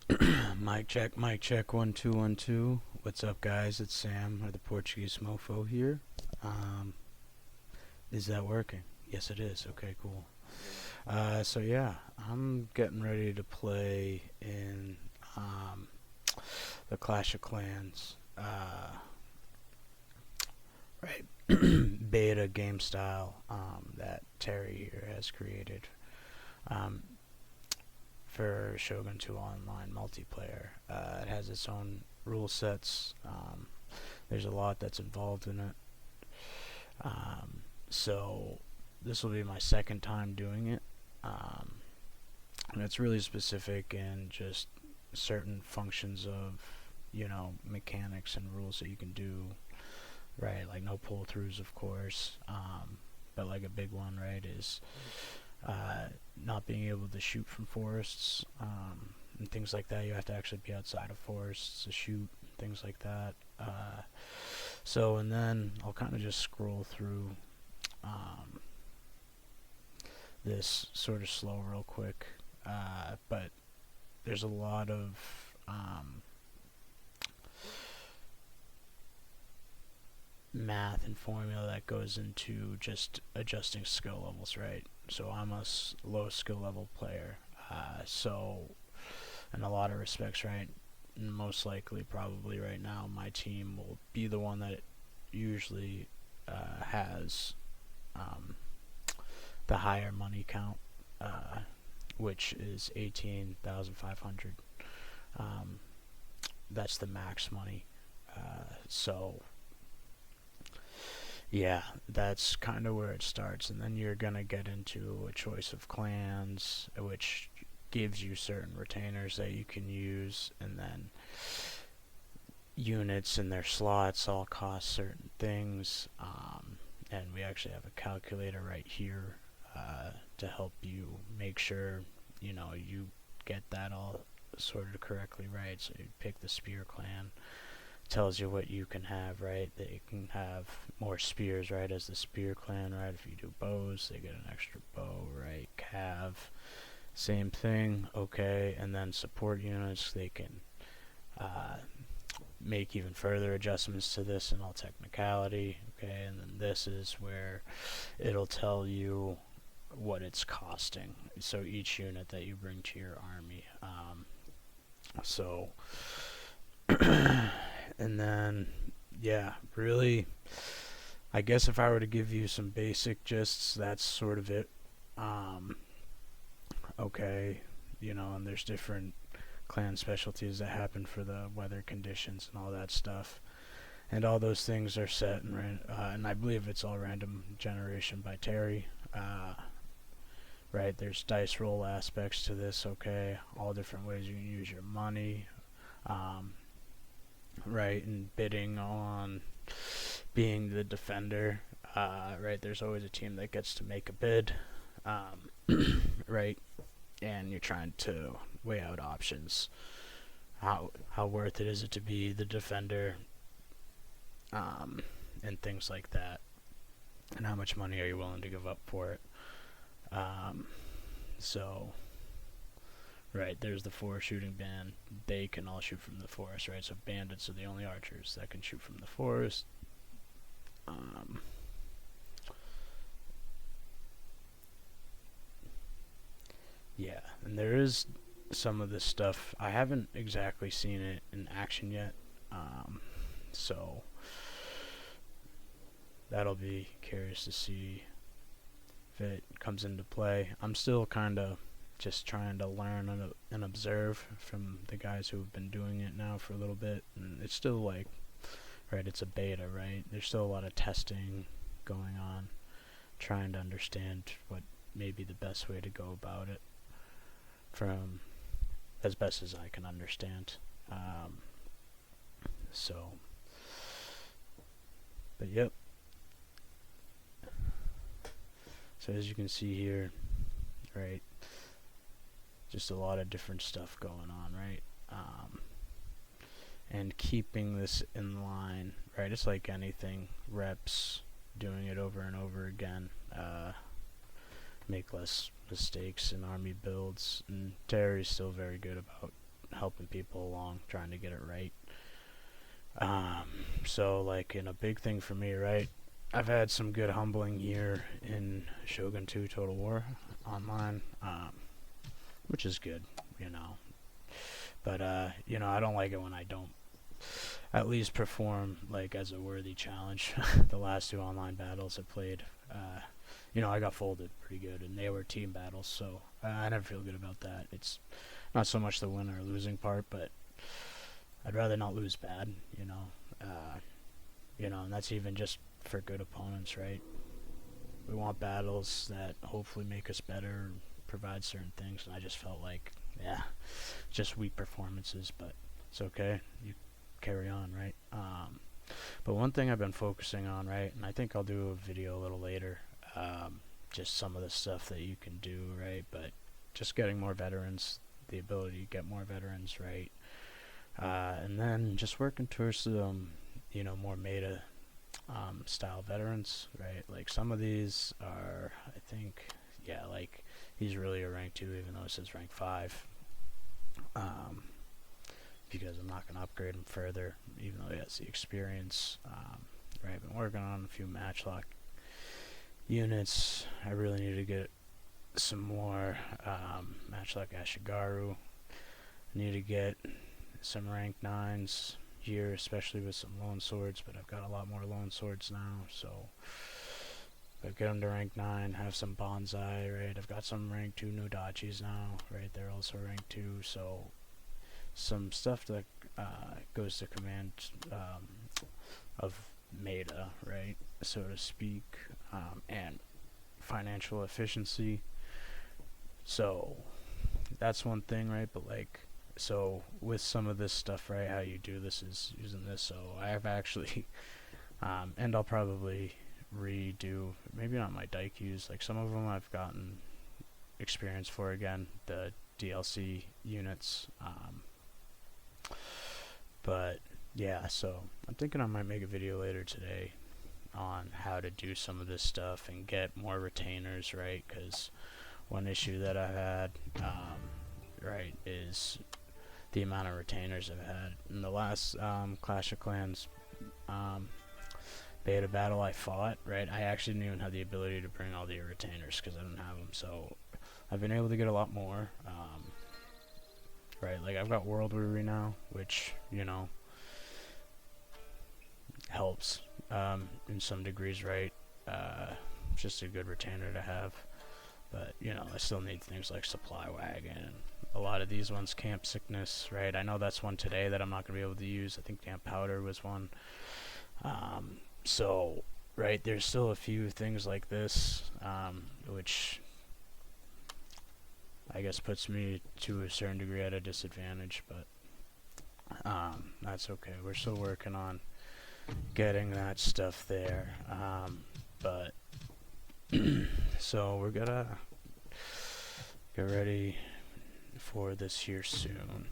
Mic check, 1 2 1 2. What's up, guys? It's Sam, or the Portuguese Mofo here. Um, is that working? Yes, it is. Okay, cool. So yeah, I'm getting ready to play in um, the Clash of Clans, right? Beta game style that Terry here has created um, for Shogun 2 online multiplayer. It has its own rule sets. There's a lot that's involved in it. So this will be my second time doing it. And it's really specific in just certain functions of, mechanics and rules that you can do, right? Like no pull throughs, of course. But like a big one, right, is not being able to shoot from forests and things like that. You have to actually be outside of forests to shoot, things like that. And then I'll kind of just scroll through this sort of slow real quick, but there's a lot of math and formula that goes into just adjusting skill levels, right? So I'm a low skill level player, so in a lot of respects, right, most likely probably right now my team will be the one that usually has the higher money count, which is 18,500. That's the max money. So yeah, that's kind of where it starts, and then you're gonna get into a choice of clans, which gives you certain retainers that you can use, and then units and their slots all cost certain things. And we actually have a calculator right here to help you make sure you get that all sorted correctly, right? So you pick the spear clan, tells you what you can have, right? They can have more spears, right, as the spear clan, right? If you do bows, they get an extra bow, right? Cav, same thing, okay. And then support units, they can make even further adjustments to this in all technicality, okay. And then this is where it'll tell you what it's costing, so each unit that you bring to your army. So and then yeah, really, I guess if I were to give you some basic gists, that's sort of it. Okay, and there's different clan specialties that happen for the weather conditions and all that stuff, and all those things are set and I believe it's all random generation by Terry. Right, there's dice roll aspects to this, okay, all different ways you can use your money, right, and bidding on being the defender, right, there's always a team that gets to make a bid, right, and you're trying to weigh out options. How worth it is it to be the defender, and things like that, and how much money are you willing to give up for it. So right, there's the forest shooting band. They can all shoot from the forest, right? So bandits are the only archers that can shoot from the forest. Yeah, and there is some of this stuff. I haven't exactly seen it in action yet, so that'll be curious to see if it comes into play. I'm still kind of just trying to learn and observe from the guys who have been doing it now for a little bit, and it's still like, right, it's a beta, right? There's still a lot of testing going on, trying to understand what may be the best way to go about it from as best as I can understand. So, but yep. So as you can see here, right, just a lot of different stuff going on, right? And keeping this in line, right? It's like anything, reps, doing it over and over again, make less mistakes in army builds. And Terry's still very good about helping people along, trying to get it right. So like, in a big thing for me, right? I've had some good humbling here in Shogun 2 Total War online, which is good, you know. But you know, I don't like it when I don't at least perform like as a worthy challenge. The last 2 online battles I played, you know, I got folded pretty good, and they were team battles, so I never feel good about that. It's not so much the win or losing part, but I'd rather not lose bad, you know. You know, and that's even just for good opponents, right? We want battles that hopefully make us better, provide certain things, and I just felt like, yeah, just weak performances, but it's okay. You carry on, right? But one thing I've been focusing on, right, and I think I'll do a video a little later, just some of the stuff that you can do, right, but just getting more veterans, the ability to get more veterans, right, and then just working towards you know, more meta style veterans, right? Like some of these are, I think, yeah, like he's really a rank 2 even though it says rank 5, because I'm not going to upgrade him further even though he has the experience. Right, I've been working on a few matchlock units. I really need to get some more matchlock Ashigaru. I need to get some rank 9s here, especially with some lone swords, but I've got a lot more lone swords now, so I'll get them to rank 9, have some bonsai, right? I've got some rank 2 Nodachis now, right? They're also rank 2, so some stuff that goes to command of meta, right, so to speak, and financial efficiency. So that's one thing, right? But like, so with some of this stuff, right, how you do this is using this. So I have actually, and I'll probably redo, maybe not my Daikus, like some of them I've gotten experience for again, the DLC units. But yeah, so I'm thinking I might make a video later today on how to do some of this stuff and get more retainers, right? Because one issue that I had, right, is the amount of retainers I've had. In the last Clash of Clans beta battle I fought, right, I actually didn't even have the ability to bring all the retainers because I didn't have them. So I've been able to get a lot more. Right, like I've got World Weary now, which, you know, helps in some degrees, right? Just a good retainer to have. But, you know, I still need things like Supply Wagon. A lot of these ones, Camp Sickness, right? I know that's one today that I'm not going to be able to use. I think Camp Powder was one. So, right, there's still a few things like this, which I guess puts me to a certain degree at a disadvantage, but that's okay. We're still working on getting that stuff there. But so we're gonna get ready for this here soon.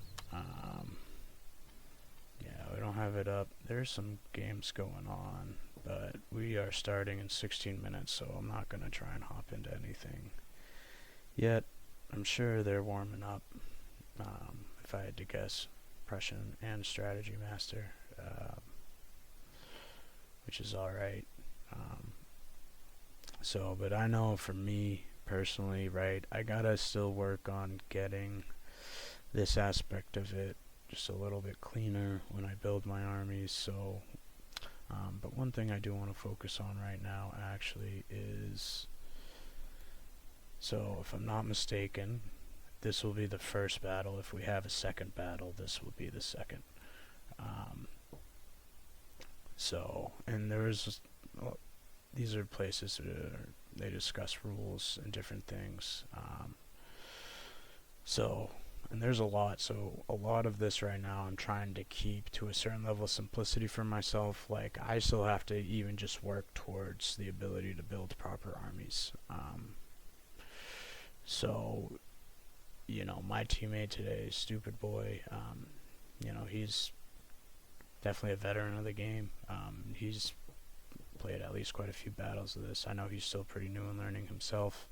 Yeah, we don't have it up. There's some games going on, but we are starting in 16 minutes, so I'm not gonna try and hop into anything yet. I'm sure they're warming up. If I had to guess, Prussian and Strategy Master, which is alright. So, but I know for me personally, right, I gotta still work on getting this aspect of it just a little bit cleaner when I build my armies. So, but one thing I do want to focus on right now actually is, so if I'm not mistaken, this will be the first battle. If we have a second battle, this will be the second. So, and there's, well, these are places where they discuss rules and different things. So, and there's a lot. So a lot of this right now I'm trying to keep to a certain level of simplicity for myself. Like, I still have to even just work towards the ability to build proper armies. So, you know, my teammate today, Stupid Boy, you know, he's definitely a veteran of the game. He's played at least quite a few battles of this. I know he's still pretty new and learning himself.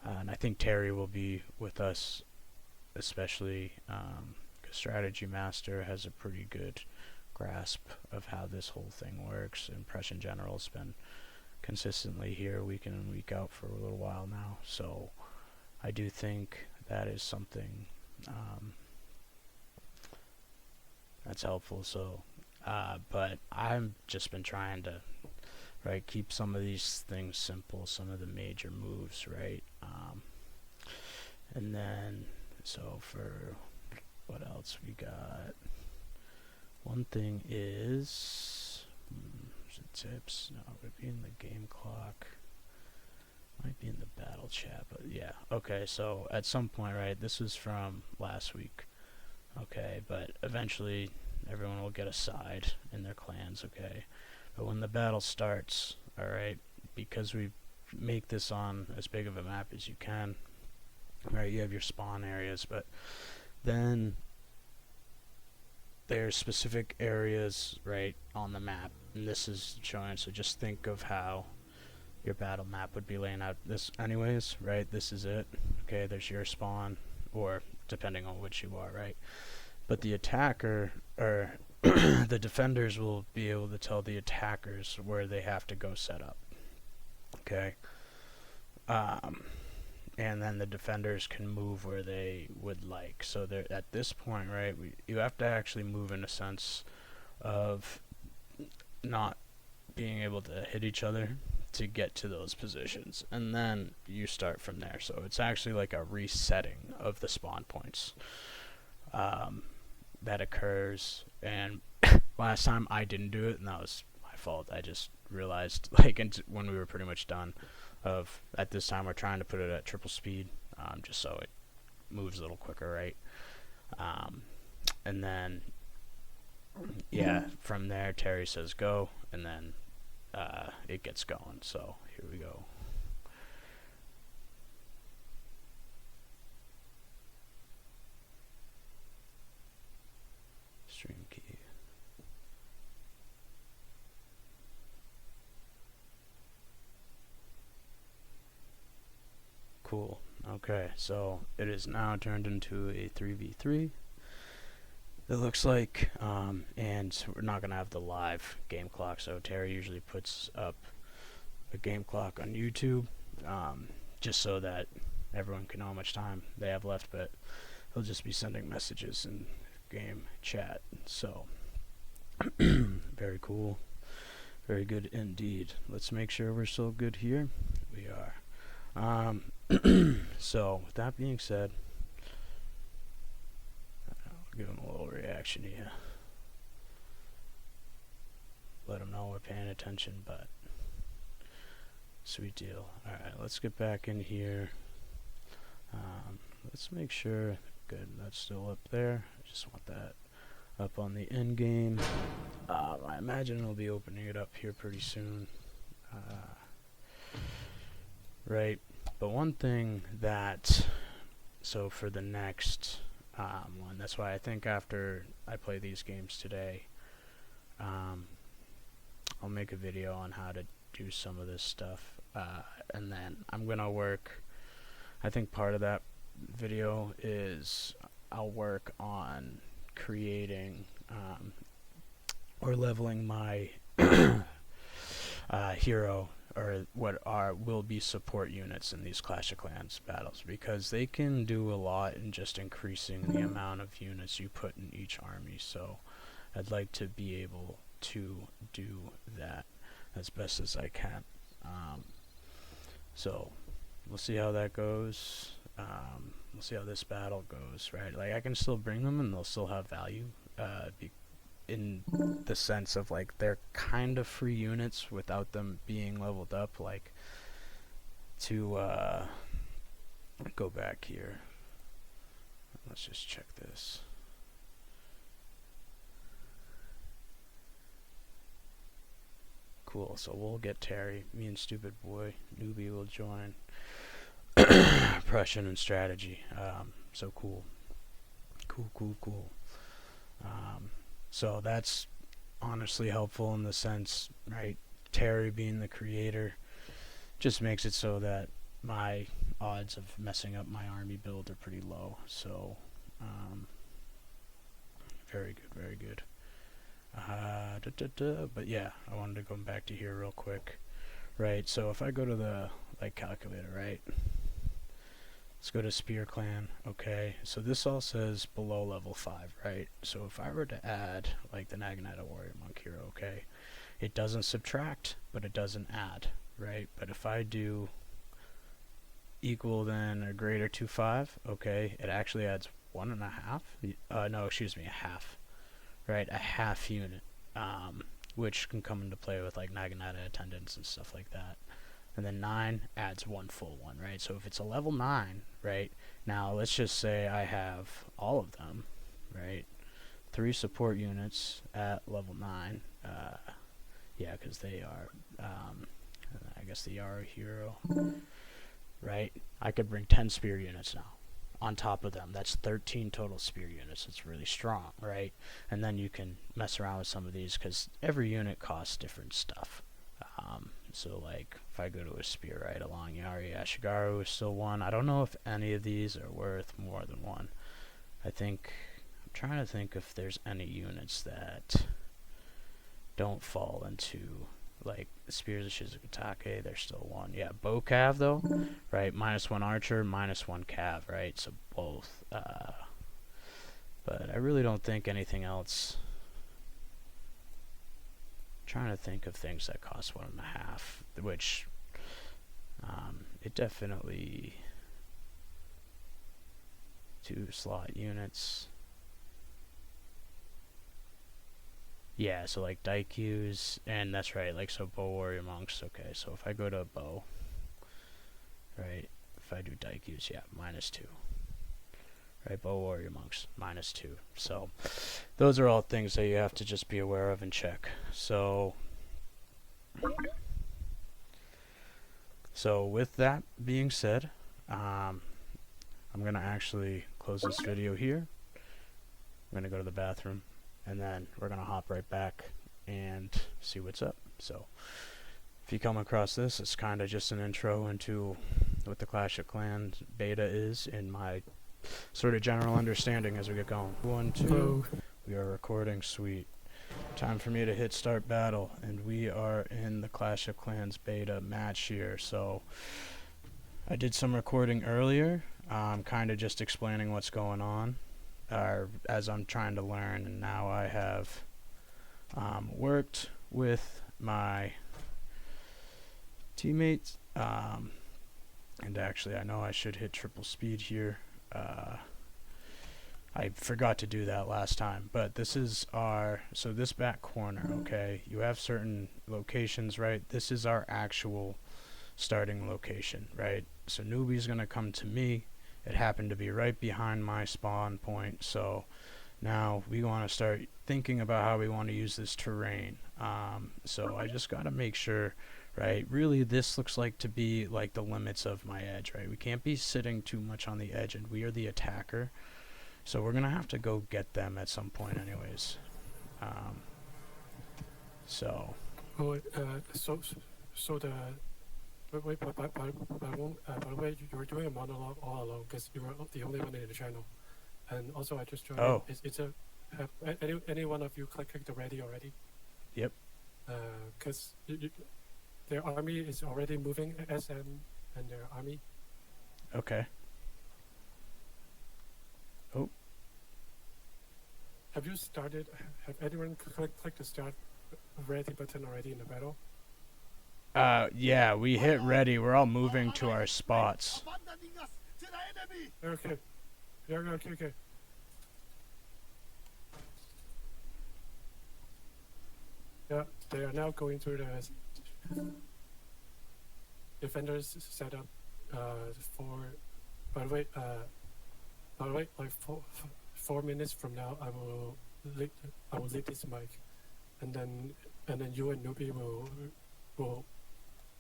And I think Terry will be with us, especially because strategy master has a pretty good grasp of how this whole thing works, and Prussian General's been consistently here week in and week out for a little while now, so I do think that is something that's helpful. So but I've just been trying to keep some of these things simple, some of the major moves, right? And then so for what else we got, one thing is tips. No, it would be in the game clock. Might be in the battle chat, but yeah. Okay, so at some point, right, this was from last week. Okay, but eventually everyone will get a side in their clans, okay? But when the battle starts, alright, because we make this on as big of a map as you can, right, you have your spawn areas, but then there's specific areas, right, on the map, and this is showing, so just think of how your battle map would be laying out this anyways, right? This is it. Okay, there's your spawn, or depending on which you are, right? But the attacker, or the defenders will be able to tell the attackers where they have to go set up. Okay? And then the defenders can move where they would like. So they're at this point, right, you have to actually move in a sense of not being able to hit each other to get to those positions, and then you start from there. So it's actually like a resetting of the spawn points that occurs. And last time I didn't do it, and that was my fault. I just realized when we were pretty much done of at this time we're trying to put it at triple speed, just so it moves a little quicker, right? And then yeah, from there Terry says go, and then it gets going. So here we go. Stream key. Cool. Okay, so it is now turned into a 3v3. It looks like, and we're not going to have the live game clock, so Terry usually puts up a game clock on YouTube, just so that everyone can know how much time they have left, but he'll just be sending messages in game chat. So, very cool. Very good indeed. Let's make sure we're still good here. We are. So, with that being said, give him a little reaction here. Let him know we're paying attention, but sweet deal. Alright, let's get back in here. Let's make sure, good, that's still up there. I just want that up on the end game. I imagine it'll be opening it up here pretty soon. Right, but one thing that, so for the next one, that's why I think after I play these games today, I'll make a video on how to do some of this stuff, and then I'm gonna work, I think part of that video is I'll work on creating or leveling my hero, or what will be support units in these Clash of Clans battles, because they can do a lot in just increasing the amount of units you put in each army. So I'd like to be able to do that as best as I can. So we'll see how that goes. We'll see how this battle goes, right? Like, I can still bring them and they'll still have value, in the sense of, like, they're kind of free units without them being leveled up. Like, to go back here, let's just check this. Cool, so we'll get Terry, me and Stupid Boy, Noobie will join Prussian and strategy. So cool. Cool. So that's honestly helpful in the sense, right, Terry being the creator just makes it so that my odds of messing up my army build are pretty low. So Very good, very good. But yeah, I wanted to go back to here real quick. Right, so if I go to the like calculator, right? Let's go to Spear Clan. Okay, so this all says below level 5, right? So if I were to add like the Naginata Warrior Monk here, okay, it doesn't subtract, but it doesn't add, right? But if I do equal then or greater to 5, okay, it actually adds 1.5. No, excuse me, a half, right? A half unit, which can come into play with like Naginata attendants and stuff like that. And then 9 adds 1 full one, right? So if it's a level 9, right, now let's just say I have all of them, right? 3 support units at level 9. Yeah, because they are, I guess they are a hero, right? I could bring 10 spear units now on top of them. That's 13 total spear units. It's really strong, right? And then you can mess around with some of these because every unit costs different stuff. So like if I go to a spear, right, along Yari Ashigaru is still 1. I don't know if any of these are worth more than 1. I'm trying to think if there's any units that don't fall into like Spears of Shizukatake. They're still 1. Yeah, bow cav though, right? -1 archer, -1 cav, right? So both. But I really don't think anything else. Trying to think of things that cost 1.5, which it definitely 2 slot units. Yeah, so like Daikyu, and that's right, like so bow warrior monks. Okay, so if I go to bow, right, if I do Daikyu, yeah, -2. Right, bow warrior monks, -2. So those are all things that you have to just be aware of and check. So with that being said, I'm gonna actually close this video here. I'm gonna go to the bathroom, and then we're gonna hop right back and see what's up. So if you come across this, it's kind of just an intro into what the Clash of Clans beta is in my sort of general understanding as we get going. 1, 2, Hello. we are recording. Sweet. Time for me to hit start battle, and we are in the Clash of Clans beta match here. So I did some recording earlier, kind of just explaining what's going on, as I'm trying to learn, and now I have worked with my teammates, and actually I know I should hit triple speed here. I forgot to do that last time, but this is so this back corner, okay, you have certain locations, right? This is our actual starting location, right? So Noobie's gonna come to me. It happened to be right behind my spawn point, so now we want to start thinking about how we want to use this terrain. So I just gotta make sure, right, really this looks like to be like the limits of my edge, right? We can't be sitting too much on the edge, and we are the attacker, so we're gonna have to go get them at some point anyways. So Oh, so the wait, by the way, you were doing a monologue all along because you were the only one in the channel, and also I just joined. Oh. Have any one of you clicked the ready already? Yep. Because their army is already moving, SM and their army. Okay. Oh. Have you started? Have anyone clicked the start ready button already in the battle? Yeah, we hit ready. We're all moving to our spots. Okay. Yeah, okay. Yeah, they are now going through the defenders setup. For by the way, like 4 minutes from now, I will leave this mic, and then you and Noobie will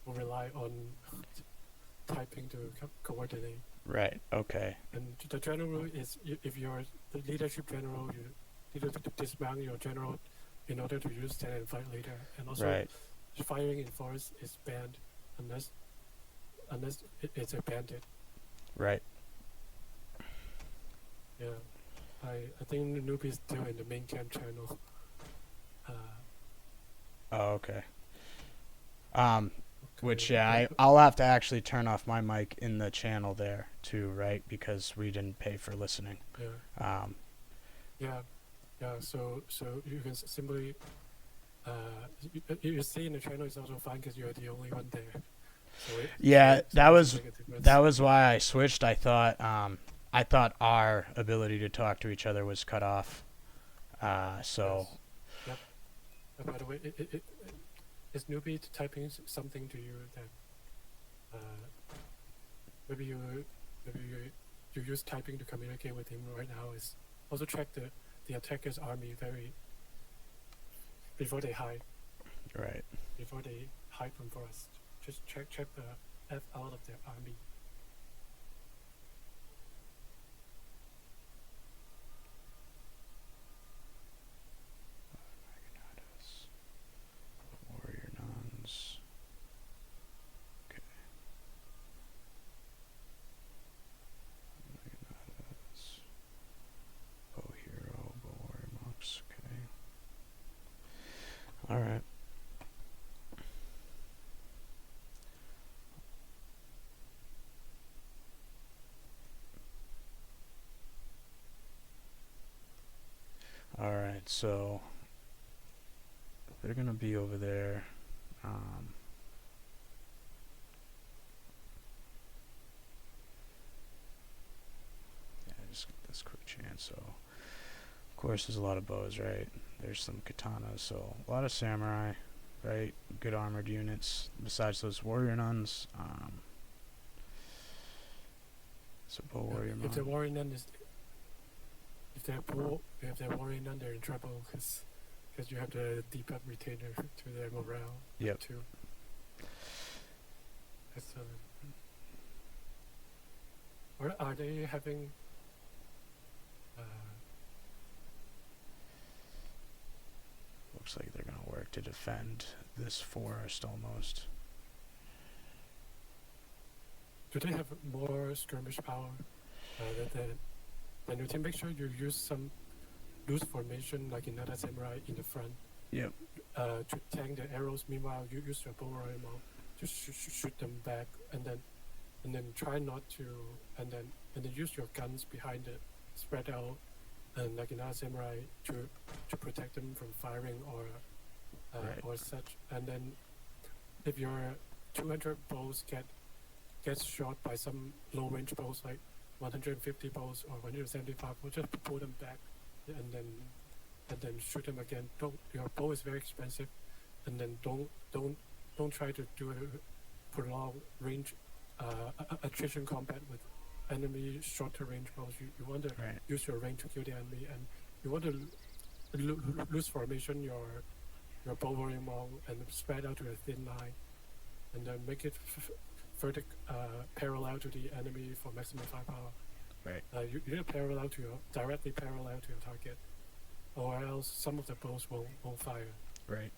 rely on typing to coordinate. Right. Okay. And the general rule is if you're the leadership general, you need to dismount your general in order to use stand and fight later. And also, Right. firing in forest is banned unless it's a bandit. Right. Yeah. I think Noobie is still in the main camp channel. Oh, okay. Which, Okay. yeah, I'll have to actually turn off my mic in the channel there too, right? Because we didn't pay for listening. Yeah. Yeah. Yeah. So you can simply you see in the channel is also fine because you're the only one there. Yeah, So it doesn't make a difference. that was why I switched. I thought our ability to talk to each other was cut off. So Yes. Yep. By the way, is Noobie typing something to you that maybe you use typing to communicate with him right now? Is also check the attacker's army very before they hide. right. Before they hide from forest. Just check the F out of their army. Warrior nuns. Okay. Bow hero, bow warrior monks. Okay. All right. All right. So they're gonna be over there. Yeah, just get this quick chance. So, of course, there's a lot of bows, right? There's some katanas, so a lot of samurai, right? Good armored units. Besides those warrior nuns, so bow warrior If the mon. warrior nun is if they're warrior nun, they're in trouble because you have the debuff retainer to their morale. Yep. Too. Excellent. Or are they having? Looks like they're gonna work to defend this forest almost. Do they have more skirmish power? Then you can make sure you use some loose formation like in other samurai in the front. Yep. To tank the arrows. Meanwhile, you use your bow or ammo to shoot them back, and then try not to, and then use your guns behind it, spread out, and like in other samurai to protect them from firing Right. or such. And then if your 200 bows gets shot by some low range bows like 150 bows or 175 bows, just pull them back and then shoot them again. Your bow is very expensive, and then don't try to do a prolonged range attrition combat with enemy shorter range bows. You want to Right. use your range to kill the enemy, and you want to lose formation your bow very long and spread out to a thin line, and then make it further parallel to the enemy for maximum firepower. Right. You need to directly parallel to your target, or else some of the bows won't fire. Right.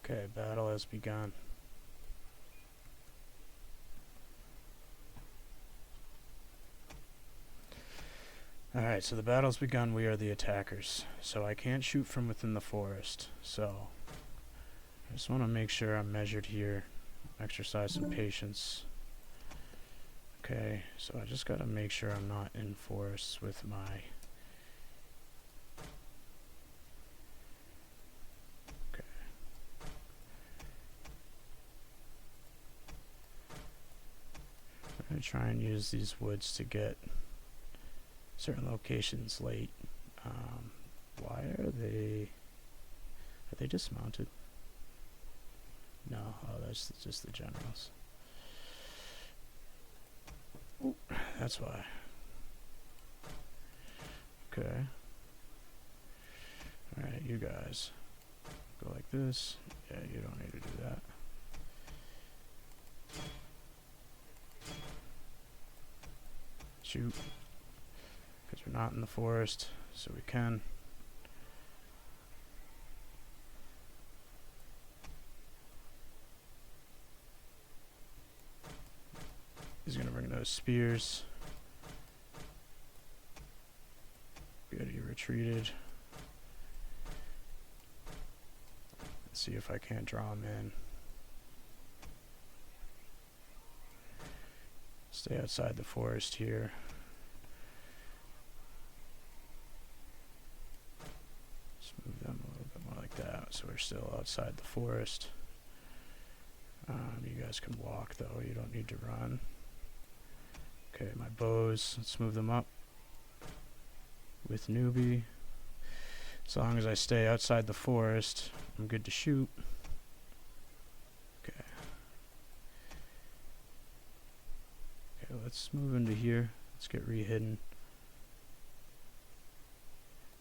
Okay, battle has begun. Alright, so the battle's begun. We are the attackers. So I can't shoot from within the forest. So I just want to make sure I'm measured here. Exercise some patience. Okay, so I just got to make sure I'm not in forests with my... I'm going to try and use these woods to get certain locations late. Why are they Are they dismounted? No. Oh, that's just the generals. Ooh, that's why. Okay. Alright, you guys. Go like this. Yeah, you don't need to do that. Shoot. Because we're not in the forest, so we can. He's gonna bring those spears. Good, he retreated. Let's see if I can't draw him in. Stay outside the forest here. Just move them a little bit more like that, so we're still outside the forest. You guys can walk though, you don't need to run. Okay, my bows, let's move them up with Noobie. As long as I stay outside the forest, I'm good to shoot. Okay. Okay, let's move into here. Let's get re-hidden.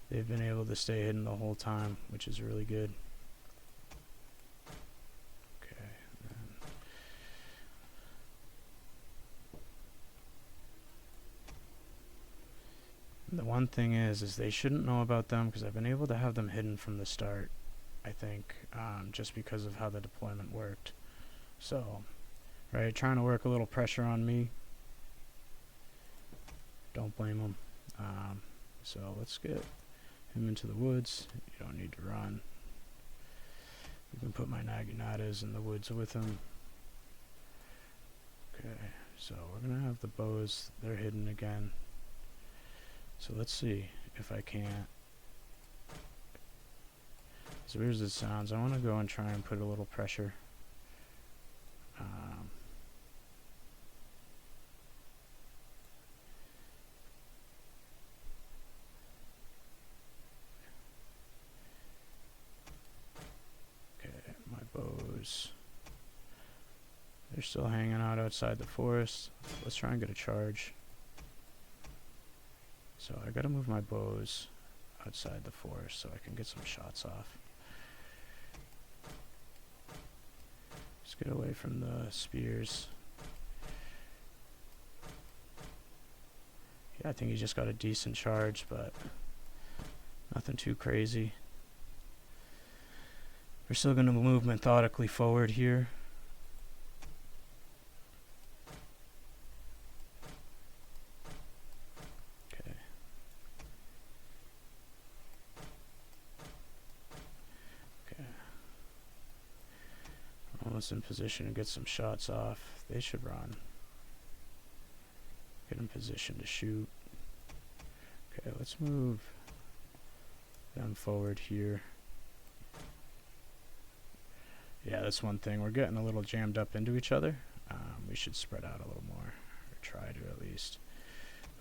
They've been able to stay hidden the whole time, which is really good. Okay, and the one thing is they shouldn't know about them because I've been able to have them hidden from the start, I think, just because of how the deployment worked. So, right, trying to work a little pressure on me. Don't blame them. So let's get him into the woods. You don't need to run. You can put my Naginatas in the woods with him. Okay, so we're gonna have the bows. They're hidden again. So let's see if I can't. As weird as it sounds, I want to go and try and put a little pressure. They're still hanging out outside the forest. Let's try and get a charge. So I gotta move my bows outside the forest so I can get some shots off. Just get away from the spears. Yeah, I think he just got a decent charge, but nothing too crazy. We're still going to move methodically forward here. Okay. Okay. Almost in position to get some shots off. They should run. Get in position to shoot. Okay, let's move them forward here. Yeah, that's one thing. We're getting a little jammed up into each other. We should spread out a little more, or try to at least.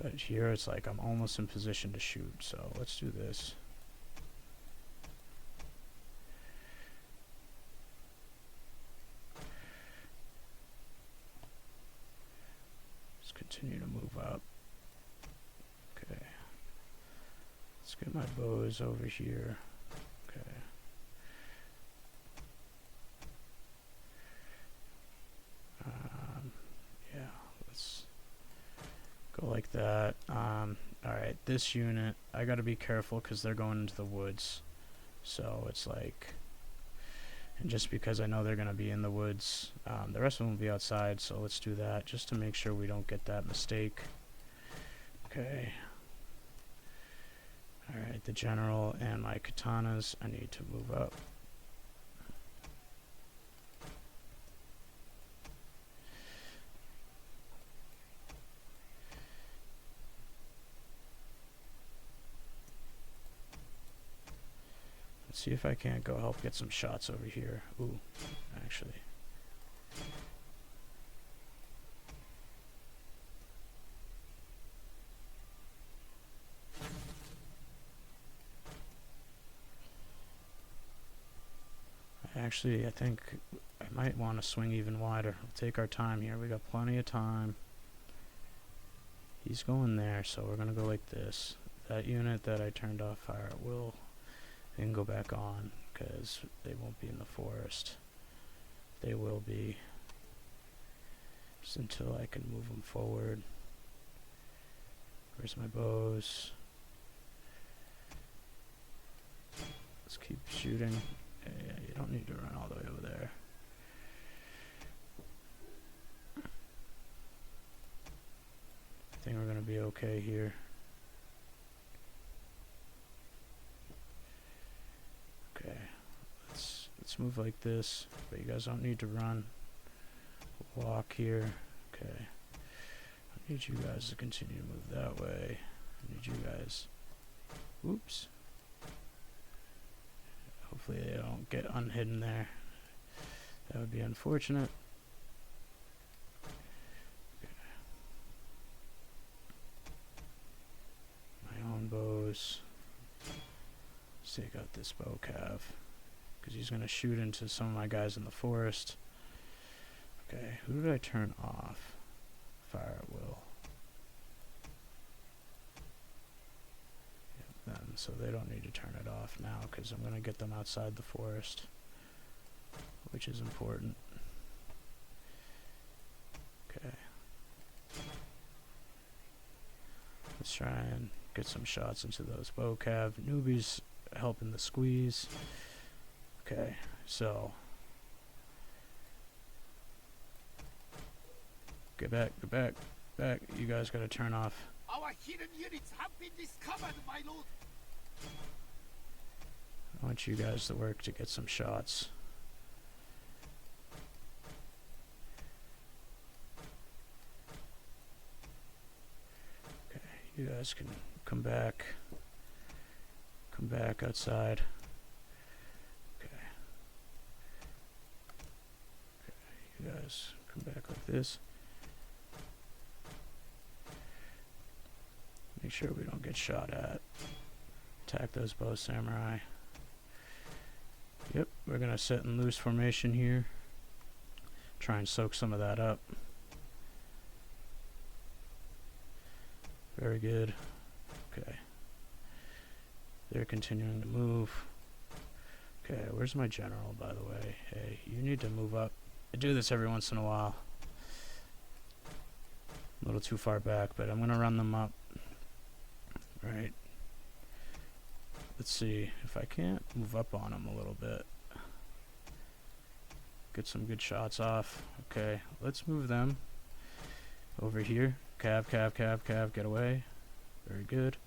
But here it's like I'm almost in position to shoot, so let's do this. Let's continue to move up. Okay. Let's get my bows over here. Okay. Yeah, let's go like that. Alright, this unit, I gotta be careful because they're going into the woods. So it's like, and just because I know they're gonna be in the woods, the rest of them will be outside, so let's do that just to make sure we don't get that mistake. Okay. Alright, the general and my katanas, I need to move up. Let's see if I can't go help get some shots over here. Ooh, actually. Actually, I think I might want to swing even wider. We'll take our time here. We got plenty of time. He's going there, so we're going to go like this. That unit that I turned off fire will then go back on, because they won't be in the forest. They will be. Just until I can move them forward. Where's my bows? Let's keep shooting. Yeah, you don't need to run all the way over there. I think we're gonna be okay here. Okay, let's move like this, but you guys don't need to run. Walk here. Okay. I need you guys to continue to move that way. I need you guys. Oops. Hopefully they don't get unhidden there. That would be unfortunate. Okay. My own bows. Let's take out this bow cav, because he's going to shoot into some of my guys in the forest. Okay, who did I turn off? Fire at will. Yep, then, so they don't need to turn it off now, because I'm going to get them outside the forest, which is important. Okay. Let's try and get some shots into those bow cav. Noobie's helping the squeeze. Okay, so get back, get back, back. You guys gotta turn off. Our hidden units have been discovered, my lord. I want you guys to work to get some shots. Okay, you guys can come back. Come back outside. Okay. Okay, you guys come back like this. Make sure we don't get shot at. Attack those bow samurai. Yep, we're gonna sit in loose formation here. Try and soak some of that up. Very good. Okay. They're continuing to move. Okay, where's my general, by the way? Hey, you need to move up. I do this every once in a while. A little too far back, but I'm gonna run them up. Right. Let's see if I can't move up on them a little bit. Get some good shots off. Okay, let's move them over here. Cav, cav, cav, cav, get away. Very good.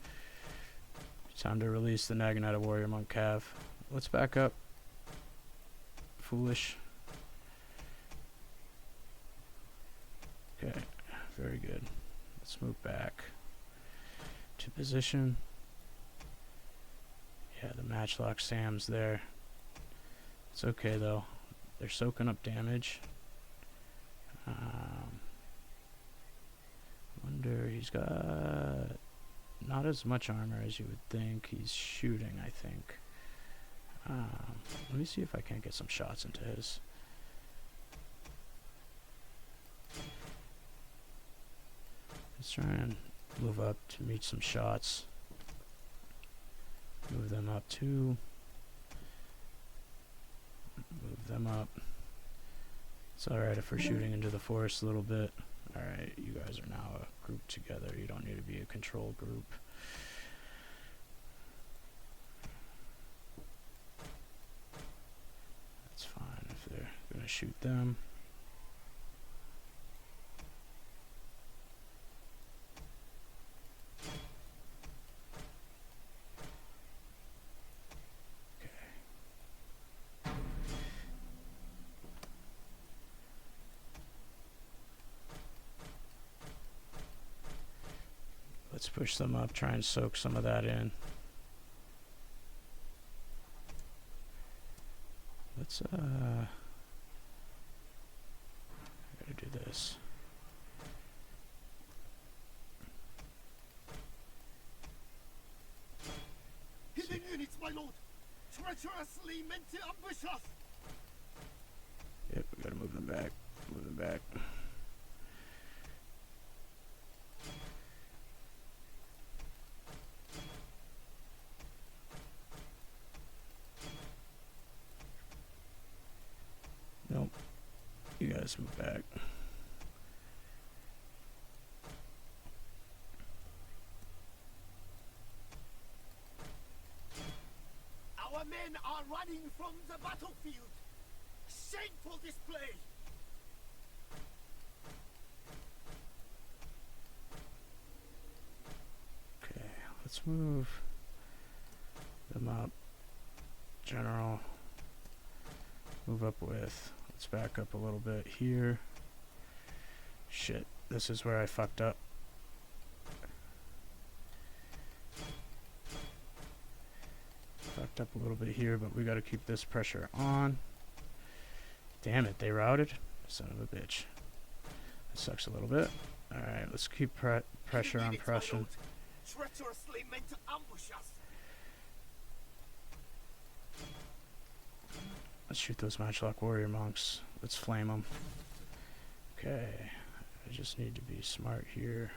Time to release the Naginata Warrior Monk cav. Let's back up. Foolish. Okay, very good. Let's move back to position. Yeah, the Matchlock Sam's there. It's okay though. They're soaking up damage. Wonder, he's got not as much armor as you would think. He's shooting, I think. Let me see if I can't get some shots into his. Let's try and move up to meet some shots. Move them up too. Move them up. It's alright if we're shooting into the forest a little bit. Alright, you guys are now a group together. You don't need to be a control group. That's fine if they're gonna shoot them. Let's push them up, try and soak some of that in. Let's, I gotta do this. Hidden units, my lord. Treacherously meant to ambush us. moving back. Nope. You guys move back. Our men are running from the battlefield. Shameful display. Okay, let's move them up. General. Move up with. Let's back up a little bit here. Shit, this is where I fucked up. Fucked up a little bit here, but we gotta keep this pressure on. Damn it, they routed? Son of a bitch. That sucks a little bit. Alright, let's keep pressure on Prussian. Treacherously meant to ambush us. Let's shoot those Matchlock Warrior monks. Let's flame them. Okay, I just need to be smart here.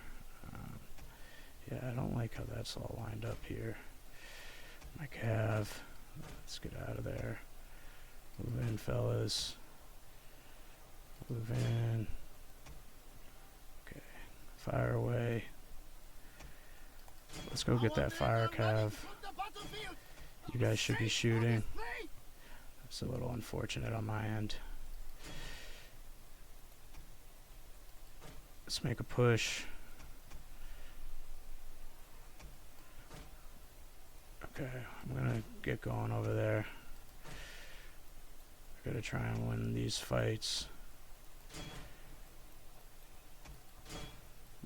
Yeah, I don't like how that's all lined up here. My cav. Let's get out of there. Move in, fellas. Move in. Okay, fire away. Let's go get that fire cav. You guys should be shooting. It's a little unfortunate on my end. Let's make a push. Okay, I'm gonna get going over there. I gotta try and win these fights.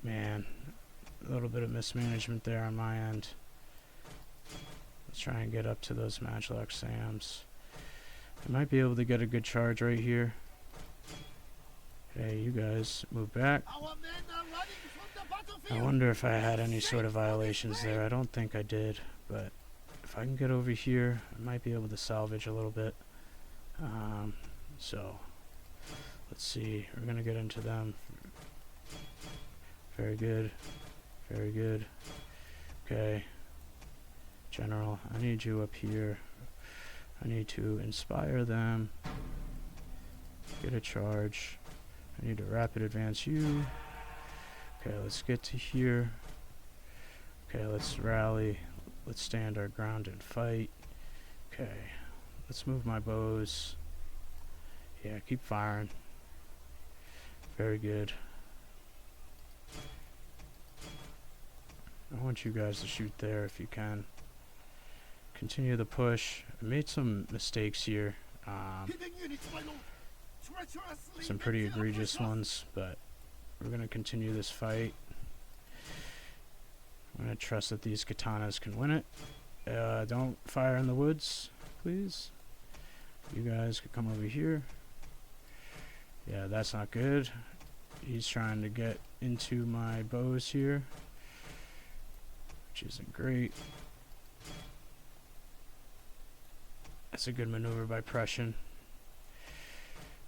Man, a little bit of mismanagement there on my end. Let's try and get up to those Matchlock Sams. I might be able to get a good charge right here. Hey, you guys, move back. I wonder if I had any sort of violations there. I don't think I did, but if I can get over here, I might be able to salvage a little bit. So, let's see. We're going to get into them. Very good. Very good. Okay. General, I need you up here. I need to inspire them. Get a charge. I need to rapid advance you. Okay, let's get to here. Okay, let's rally. Let's stand our ground and fight. Okay, let's move my bows. Yeah, keep firing. Very good. I want you guys to shoot there if you can. Continue the push. I made some mistakes here. Some pretty egregious ones, but we're going to continue this fight. I'm going to trust that these katanas can win it. Don't fire in the woods, please. You guys could come over here. Yeah, that's not good. He's trying to get into my bows here, which isn't great. That's a good maneuver by Prussian.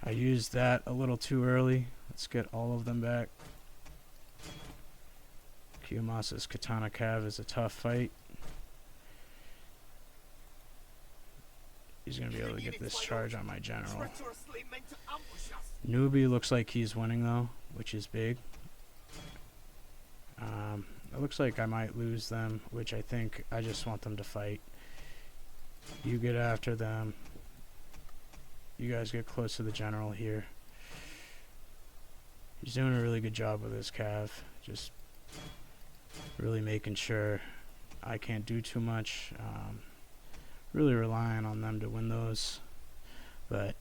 I used that a little too early. Let's get all of them back. Kiyomasa's Katana Cav is a tough fight. He's going to be able to get this charge on my general. Noobie looks like he's winning though, which is big. It looks like I might lose them, which I think I just want them to fight. You get after them. You guys get close to the general here. He's doing a really good job with his cav. Just really making sure I can't do too much. Really relying on them to win those. But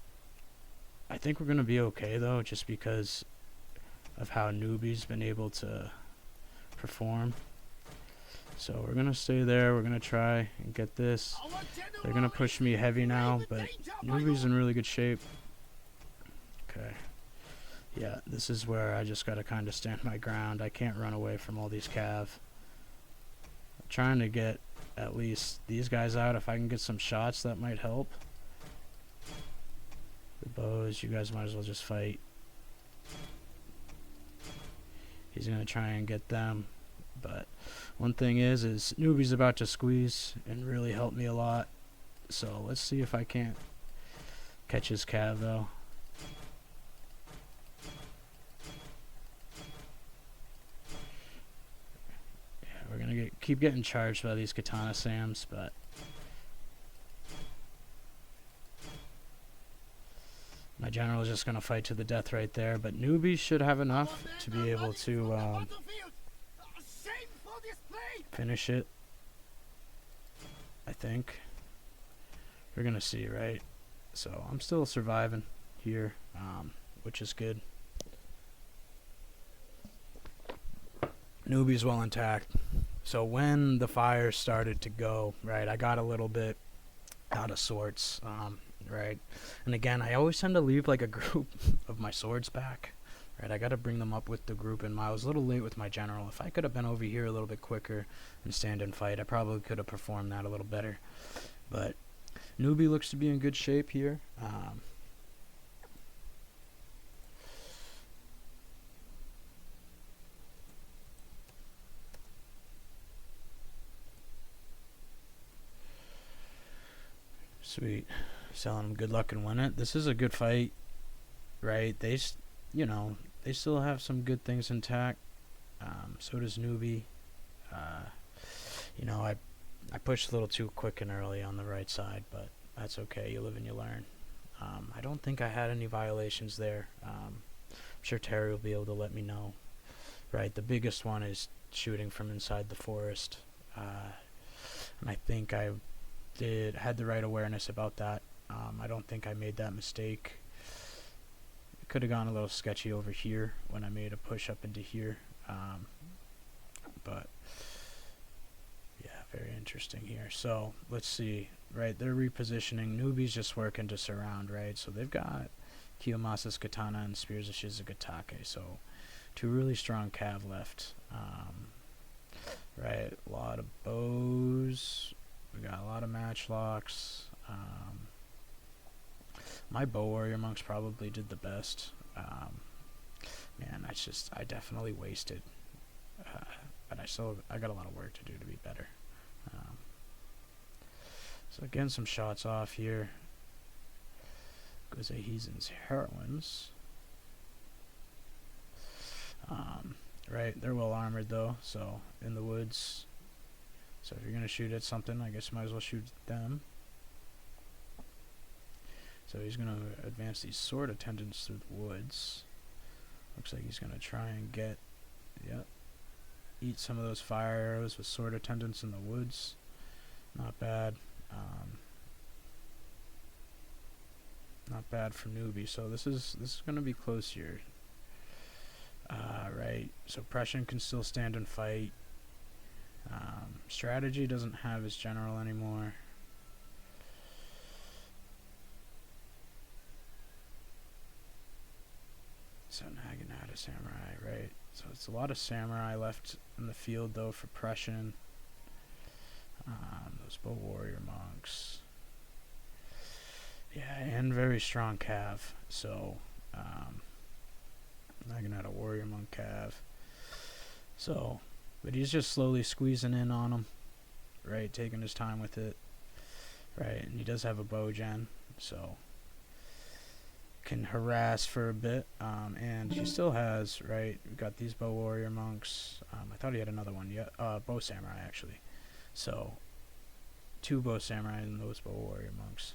I think we're going to be okay though, just because of how Noobie's been able to perform. So we're going to stay there. We're going to try and get this. They're going to push me heavy now, but Noobie's in really good shape. Okay. Yeah, this is where I just got to kind of stand my ground. I can't run away from all these cav. I'm trying to get at least these guys out. If I can get some shots, that might help. The bows, you guys might as well just fight. He's gonna try and get them. But one thing is Noobie's about to squeeze and really help me a lot. So let's see if I can't catch his cav though. Yeah, we're gonna keep getting charged by these katana Sams, but my general is just gonna fight to the death right there. But Noobie should have enough to be able to finish it. I think. We're gonna see, right? So I'm still surviving here, which is good. Noobie's well intact. So when the fire started to go, right, I got a little bit out of sorts, right? And again, I always tend to leave like a group of my swords back, right? I got to bring them up with the group, and I was a little late with my general. If I could have been over here a little bit quicker and stand and fight, I probably could have performed that a little better. But Noobie looks to be in good shape here. Sweet. Selling him good luck and win it. This is a good fight, right? They still have some good things intact. So does Noobie. I pushed a little too quick and early on the right side, but that's okay. You live and you learn. I don't think I had any violations there. I'm sure Terry will be able to let me know. Right, the biggest one is shooting from inside the forest. And I think I had the right awareness about that. I don't think I made that mistake. It could have gone a little sketchy over here when I made a push up into here. But yeah, very interesting here. So let's see, right, they're repositioning. Noobie's just working to surround, right? So they've got Kiyomasa's katana and Spears of Shizugatake. So two really strong cav left. Right, a lot of bows. We got a lot of matchlocks. My bow warrior monks probably did the best. Man, I definitely wasted. But I got a lot of work to do to be better. So getting some shots off here. Goes Ahizen's heroines. Right, they're well armored though, so in the woods. So if you're gonna shoot at something, I guess you might as well shoot them. So he's gonna advance these sword attendants through the woods. Looks like he's gonna try and eat some of those fire arrows with sword attendants in the woods. Not bad. Not bad for Noobie. So this is gonna be close here. Right. So Prussian can still stand and fight. Strategy doesn't have his general anymore. So Naginata Samurai, right? So it's a lot of samurai left in the field though for Prussian. Those bow warrior monks. Yeah, and very strong cav. So Naginata warrior monk cav. So, but he's just slowly squeezing in on him, right? Taking his time with it, right? And he does have a bow gen, so can harass for a bit. And he still has, right? We got these bow warrior monks. I thought he had another one yet. Bow samurai actually. So, two bow samurai and those bow warrior monks.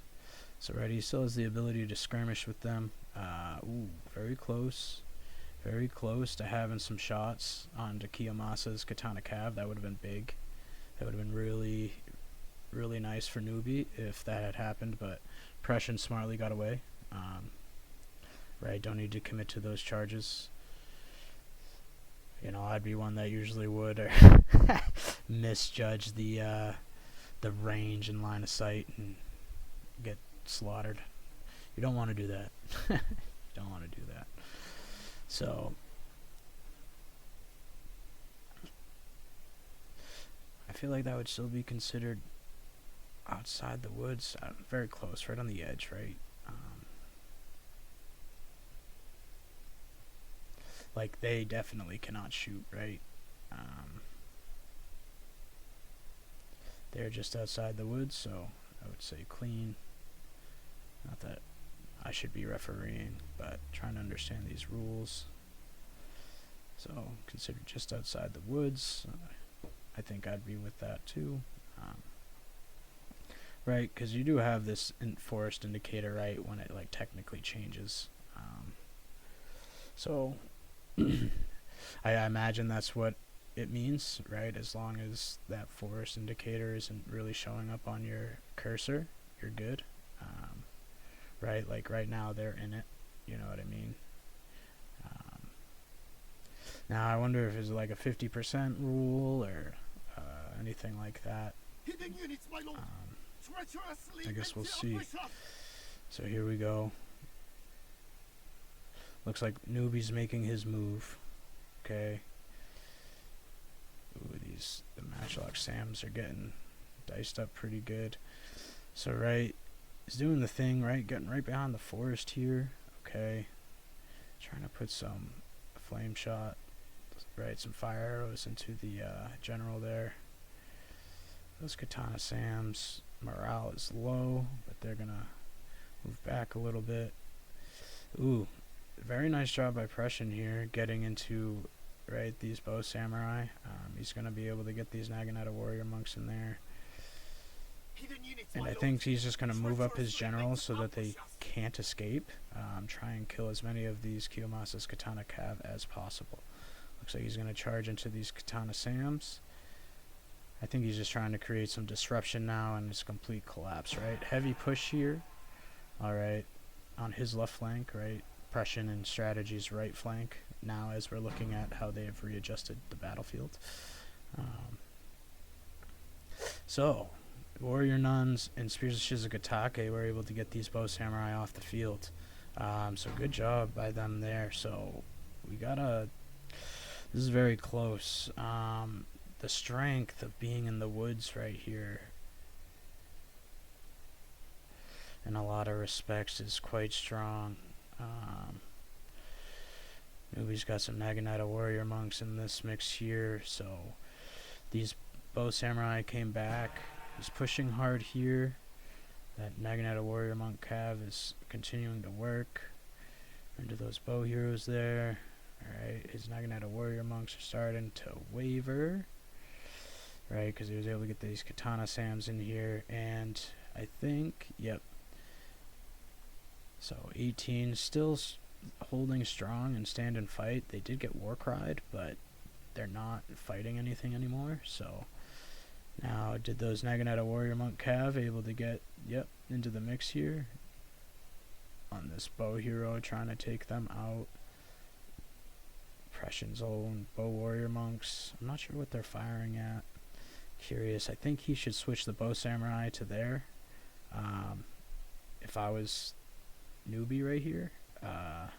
So, right, he still has the ability to skirmish with them. Ooh, very close. Very close to having some shots onto Kiyomasa's katana cav. That would have been big. That would have been really, really nice for Noobie if that had happened, but Prussian smartly got away. Right, don't need to commit to those charges. I'd be one that usually would misjudge the range and line of sight and get slaughtered. You don't want to do that. You don't want to do that. So I feel like that would still be considered outside the woods. Very close, right on the edge, right? like they definitely cannot shoot, right? They're just outside the woods, so I would say clean. Not that I should be refereeing, but trying to understand these rules. So considered just outside the woods. I think I'd be with that too. Right, because you do have this forest indicator, right, when it like technically changes. So I imagine that's what it means, right? As long as that forest indicator isn't really showing up on your cursor, you're good. Right, like right now they're in it, you know what I mean? Now I wonder if it's like a 50% rule or anything like that. Hidden units, my lord. I guess we'll see. So here we go. Looks like Noobie's making his move. Okay. Ooh, the Matchlock Sams are getting diced up pretty good. So right, he's doing the thing, right? Getting right behind the forest here. Okay. Trying to put some flame shot, right? Some fire arrows into the general there. Those Katana Sams, morale is low, but they're gonna move back a little bit. Ooh, very nice job by Prussian here, getting into, right, these bow samurai. He's gonna be able to get these Naginata warrior monks in there. And I think he's just gonna move up his generals so that they can't escape. Try and kill as many of these Kiyomasa's Katana Cav as possible. Looks like he's gonna charge into these Katana Sams. I think he's just trying to create some disruption now, and it's a complete collapse, right? Heavy push here. Alright. On his left flank, right? Prussian and strategy's right flank. Now as we're looking at how they have readjusted the battlefield. So, Warrior Nuns and Spears of Shizugatake were able to get these bow samurai off the field. So good job by them there. So, we gotta... This is very close. The strength of being in the woods right here, in a lot of respects, is quite strong. Noobie's got some Naginata warrior monks in this mix here, so these bow samurai came back. He's pushing hard here. That Naginata warrior monk cav is continuing to work into those bow heroes there. Alright, his Naginata warrior monks are starting to waver. Right, because he was able to get these Katana Sams in here, and I think, yep. So 18 still holding strong and stand and fight. They did get war cried, but they're not fighting anything anymore. So now did those Naginata warrior monk cav able to get, yep, into the mix here on this bow hero, trying to take them out. Prussian's own bow warrior monks. I'm not sure what they're firing at. Curious. I think he should switch the bow samurai to there. If I was Noobie right here, I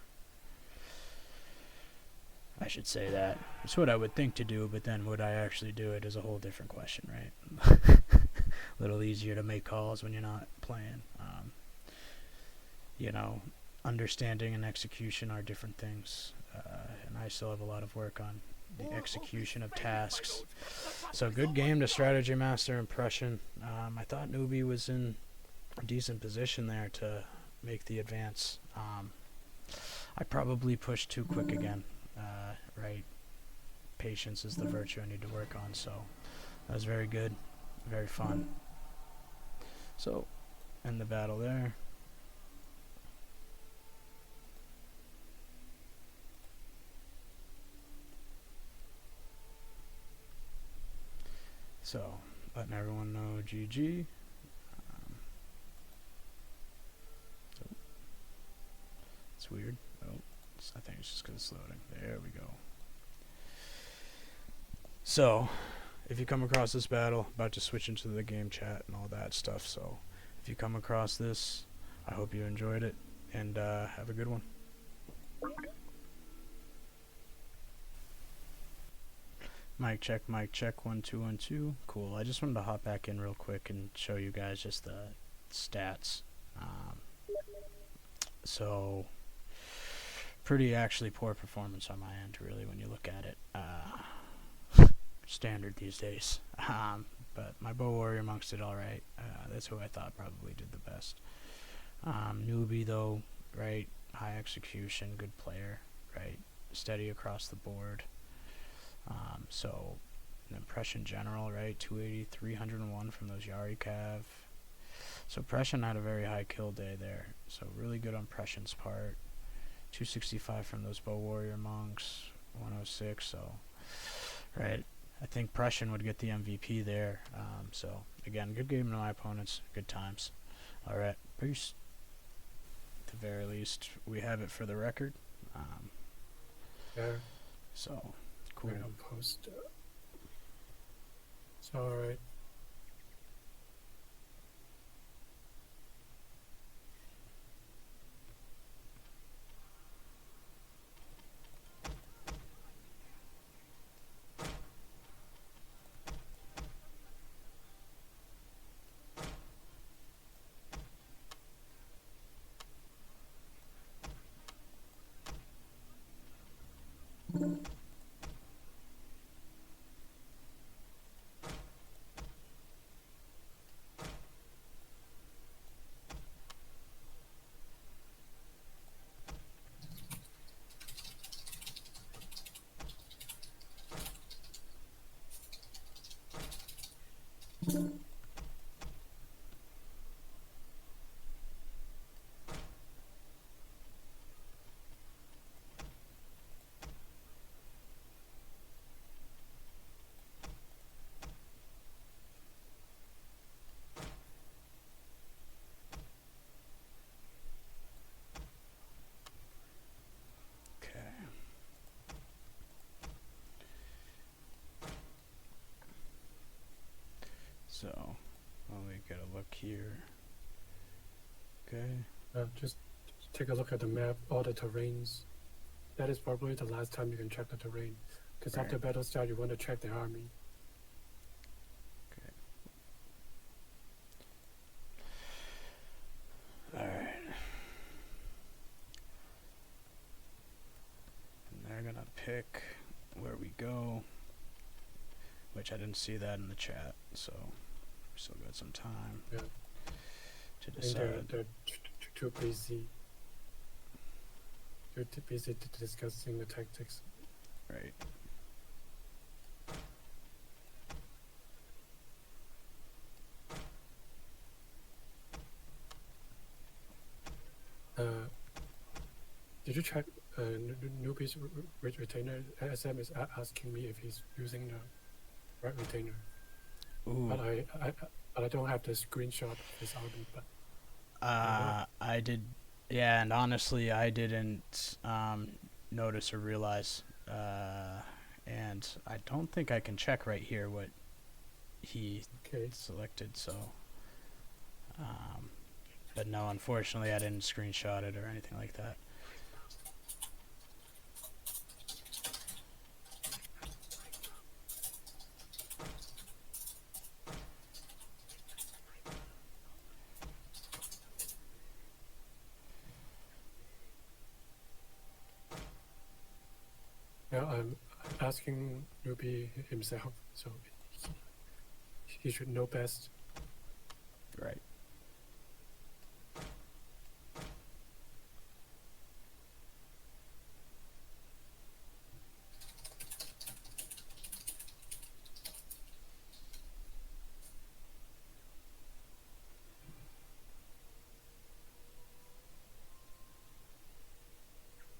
should say that. It's what I would think to do, but then would I actually do it is a whole different question, right? A little easier to make calls when you're not playing. You know, understanding and execution are different things, and I still have a lot of work on the execution of tasks. So good game to strategy master and Prussian. I thought Noobie was in a decent position there to make the advance. I probably pushed too quick again. Right, patience is the virtue I need to work on. So that was very good, very fun. So end the battle there. So, letting everyone know GG. It's weird. Oh, I think it's just because it's loading. There we go. So, if you come across this battle, about to switch into the game chat and all that stuff. So, if you come across this, I hope you enjoyed it, and have a good one. Mic check, 1 2 1 2. Cool. I just wanted to hop back in real quick and show you guys just the stats. So pretty actually poor performance on my end, really, when you look at it. Standard these days. But my bow warrior monks did all right. That's who I thought probably did the best. Noobie though, right? High execution, good player, right? Steady across the board. So an impression general, right? 280, 301 from those Yari Cav. So Prussian had a very high kill day there. So really good on Prussian's part. 265 from those bow warrior monks. 106. So right. I think Prussian would get the MVP there. So again, good game to my opponents. Good times. All right, peace. At the very least, we have it for the record. Yeah. So cool. Wait, I'll post. So alright. Okay. So let me get a look here. Okay. Just take a look at the map, all the terrains. That is probably the last time you can check the terrain. Because Right. after battle start, you want to check the army. Alright. And they're gonna pick where we go. Which I didn't see that in the chat, so we still got some time Yeah. to I think decide. they're too busy. They're too busy discussing the tactics. Right. Did you check Noobie's retainer? SM is asking me if he's using the right retainer. Ooh. But I don't have the screenshot of his army. But I did, yeah, and honestly, I didn't notice or realize, and I don't think I can check right here what he okay. selected. So, but no, unfortunately, I didn't screenshot it or anything like that. Yeah, I'm asking Noobie himself, so he should know best. Right.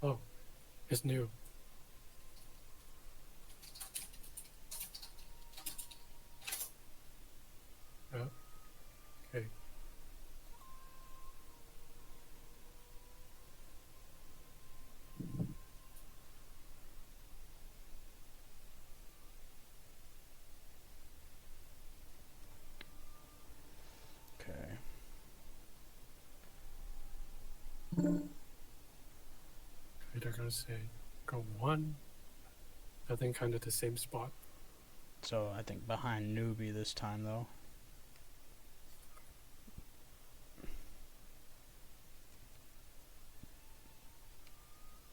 Oh, it's new. Yeah. Okay. Okay. They're gonna say go one. I think kind of the same spot. So I think behind Noobie this time, though.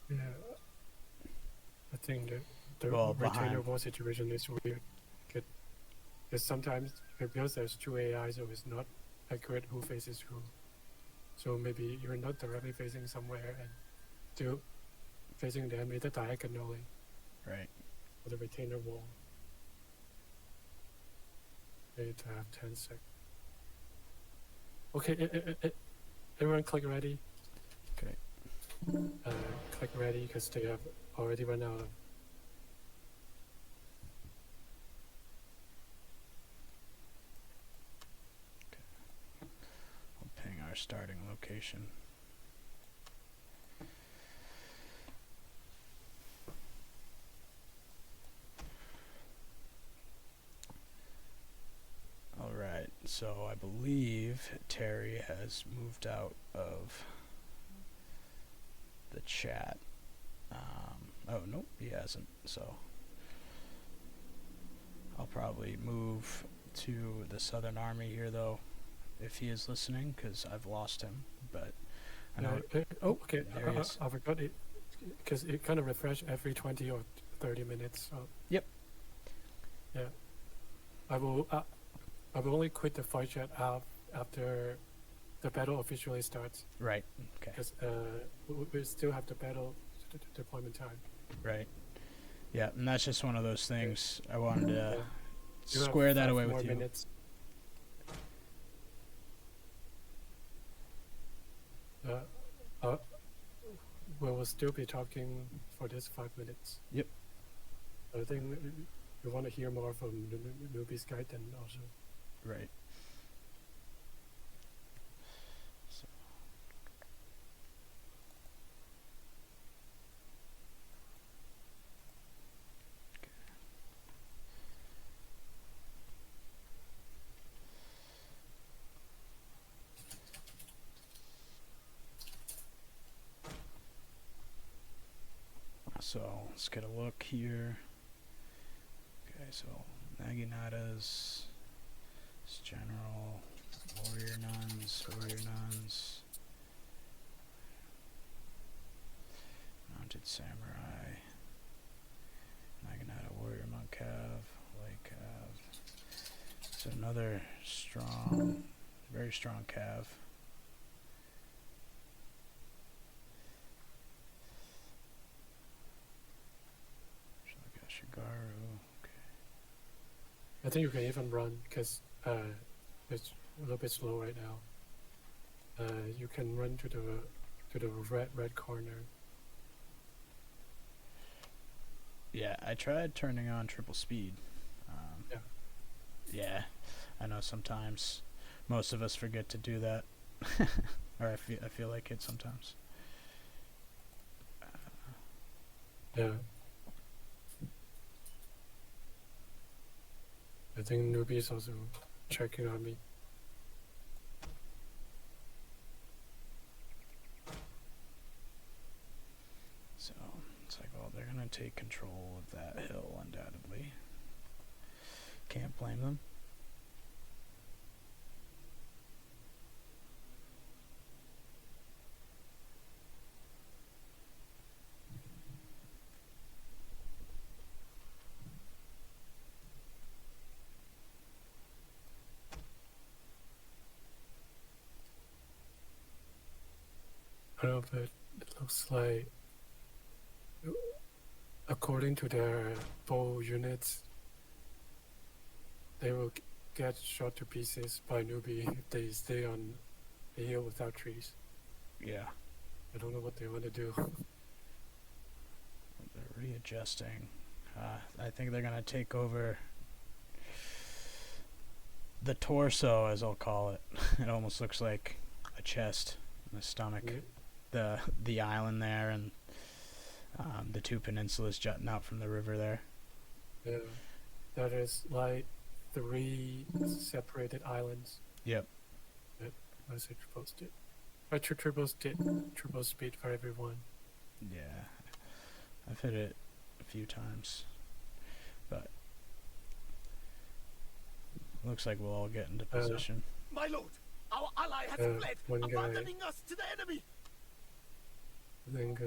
Yeah. think the Well, retainer behind. wall situation is weird. Because sometimes because there's two AI, so it's not accurate who faces who. So maybe you're not directly facing somewhere and still facing them either diagonally Right. or the retainer wall. Need to have 10 seconds. Okay, everyone click ready. Okay. Click ready because they have already run out of. I'll ping our starting location. Alright, so I believe Terry has moved out of the chat. Oh, nope, he hasn't, so I'll probably move to the Southern Army here, though, if he is listening, because I've lost him, but I know... Okay. there he is. I forgot it because it kind of refresh every 20 or 30 minutes. So. Yep. Yeah. I will only quit the fight chat after the battle officially starts. Right, okay, Because we still have the battle deployment time. right. Yeah, and that's just one of those things I wanted to You have square that 5 away more with you. minutes. We will still be talking for this 5 minutes. Yep. I think we want to hear more from the Noobie's guide then also. Right. So. Okay. So let's get a look here. Okay, so Naginata's general, warrior nuns, mounted samurai, Naginata warrior monk cav, light cav. So another strong, very strong cav. Shigaru. I think you can even run because it's a little bit slow right now. You can run to the red corner. Yeah, I tried turning on triple speed. Yeah. Yeah, I know sometimes most of us forget to do that, or I feel like it sometimes. Yeah. I think Noobie is also checking on me. So it's like, well, they're gonna take control of that hill undoubtedly. Can't blame them. I don't know, but it looks like, according to their bow units, they will get shot to pieces by Noobie if they stay on a hill without trees. Yeah, I don't know what they want to do. they're readjusting. I think they're gonna take over the torso, as I'll call it. It almost looks like a chest and a stomach. Yeah. The island there and the two peninsulas jutting out from the river there. Yeah. That is like 3 separated islands. Yep. I say triple speed. Triple speed for everyone. Yeah, I've hit it a few times, but looks like we'll all get into position. My lord, our ally has fled, one guy. abandoning us to the enemy. I think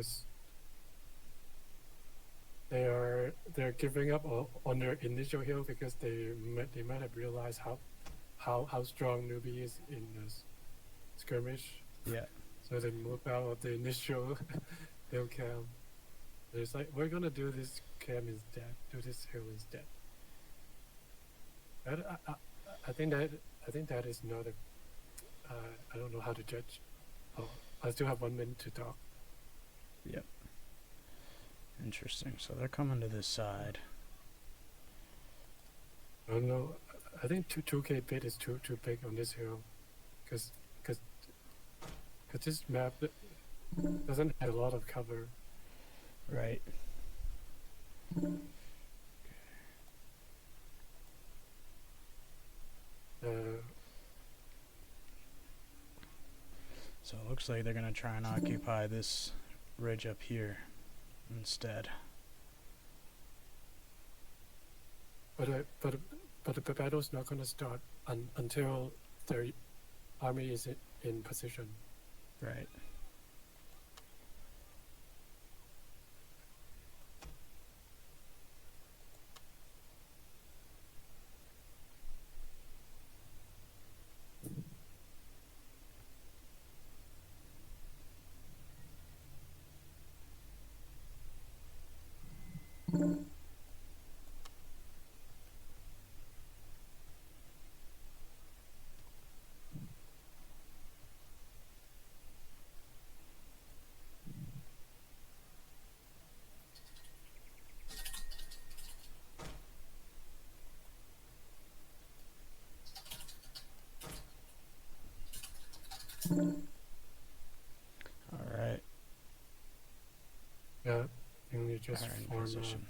they're giving up on their initial hill because they might have realized how strong Noobie is in this skirmish. Yeah. So they move out of the initial hill camp. It's like, we're gonna do this camp instead, do this hill instead. I think that is not a. I don't know how to judge. Oh, I still have 1 minute to talk. Yep. Interesting. So they're coming to this side. I don't know. I think 2K bit is too big on this hill, because this map doesn't have a lot of cover. Right. So it looks like they're gonna try and occupy this ridge up here instead. But the battle's not gonna start until their army is in position. Right. All right. Yeah, and you just Are in form. position.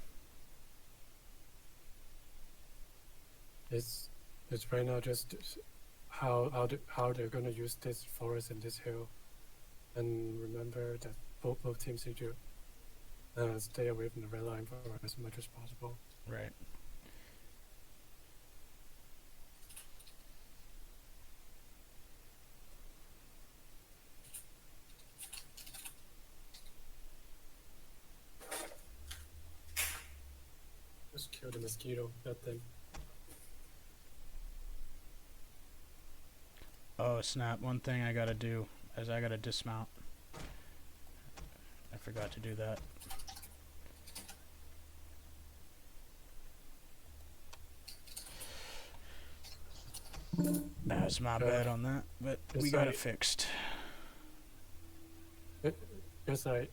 It's right now just how they're gonna use this forest and this hill, and remember that both teams need to stay away from the red line for as much as possible. Right. Just kill the mosquito, that thing. Oh snap! One thing I gotta do is I gotta dismount. I forgot to do that. That's my bad on that, but we got it fixed. It's like,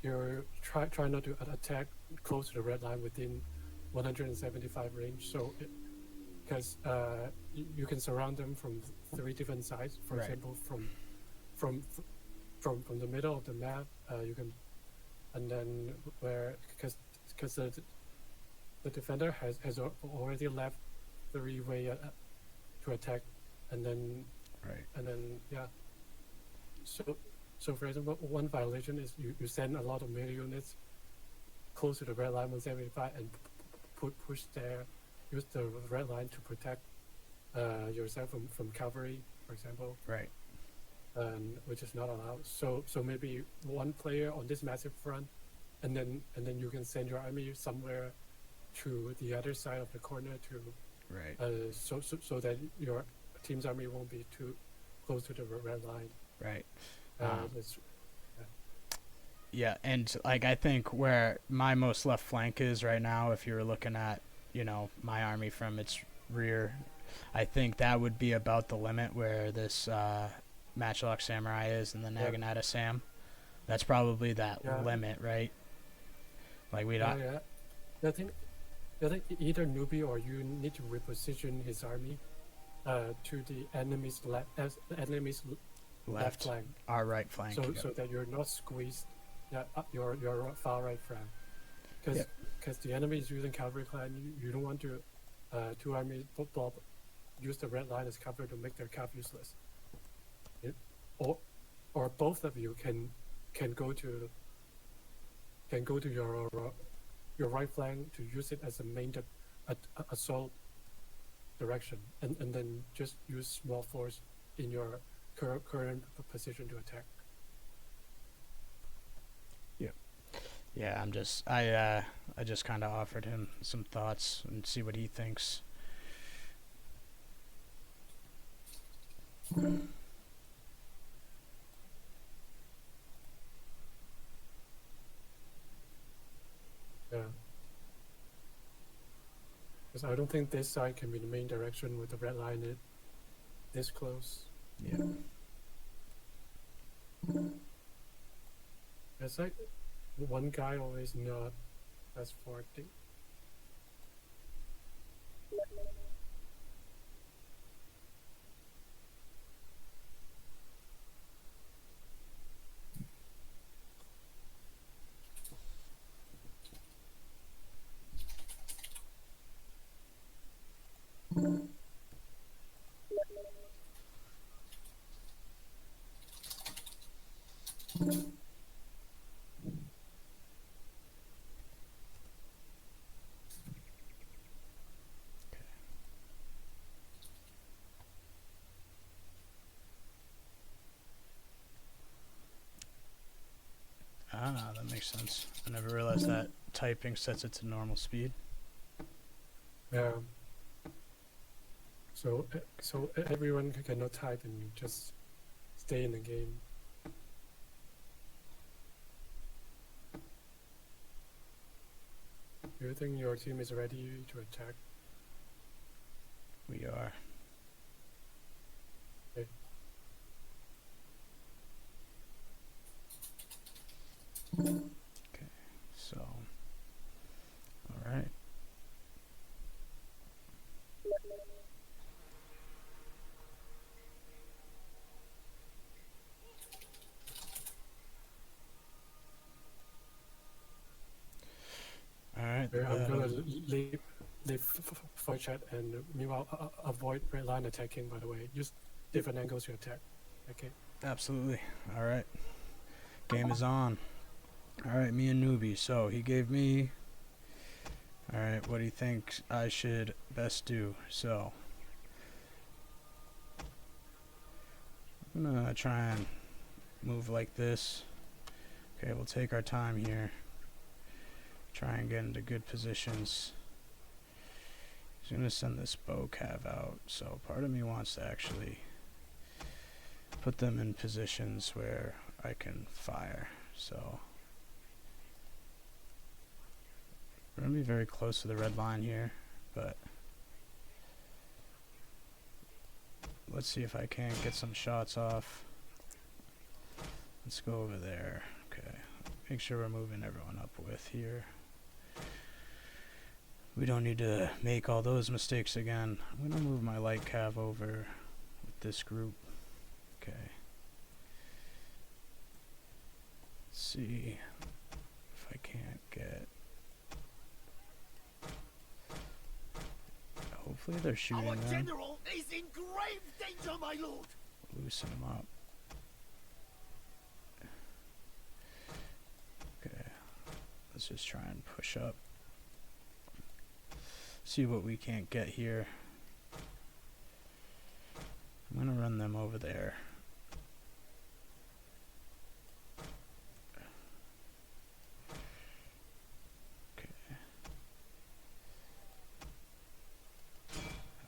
you're try not to attack close to the red line within 175 range. So, because you can surround them from 3 different sides. For Right. example, from the middle of the map, you can, and then where because the defender has already left 3-way to attack, and then Right. yeah. So for example, one violation is you send a lot of melee units close to the red line 175 and push there, use the red line to protect yourself from cavalry, for example, Right. which is not allowed. So maybe one player on this massive front, and then you can send your army somewhere to the other side of the corner to Right. so that your team's army won't be too close to the red line. Right. It's- Yeah, and like I think where my most left flank is right now, if you were looking at, you know, my army from its rear, I think that would be about the limit where this Matchlock Samurai is and the Yeah. Naginata Sam. That's probably that Yeah. limit, right? Like we yeah, don't. yeah. I think either Noobie or you need to reposition his army to the enemy's left flank, Our right flank. so Yep. so that you're not squeezed. Yeah, up your far right flank, because Yep. the enemy is using cavalry clan. You don't want to two armies both use the red line as cover to make their cav useless. Yeah. Or both of you can go to your right flank to use it as a main assault direction, and then just use small force in your current position to attack. Yeah, I just kind of offered him some thoughts and see what he thinks. Yeah. Because I don't think this side can be the main direction with the red line this close. Yeah. It's like one guy always not as forty. Ah, that makes sense. I never realized that typing sets it to normal speed. Yeah. So everyone cannot type and just stay in the game. Do you think your team is ready to attack? We are. Okay. Okay, so, all right. All right. I'm gonna leave for chat and meanwhile avoid red line attacking. By the way, use different angles to attack. Okay. Absolutely. All right. Game is on. All right, me and Noobie. So he gave me. All right, what do you think I should best do? So I'm gonna try and move like this. Okay, we'll take our time here. Try and get into good positions. He's gonna send this bow cav out. So part of me wants to actually put them in positions where I can fire. So we're gonna be very close to the red line here, but let's see if I can't get some shots off. Let's go over there. Okay, make sure we're moving everyone up with here. We don't need to make all those mistakes again. I'm gonna move my light cav over with this group. Okay. Let's see if I can't get. Hopefully they're shooting Our them. general is in grave danger, my lord. Loosen them up. Okay. Let's just try and push up. See what we can't get here. I'm gonna run them over there. Okay.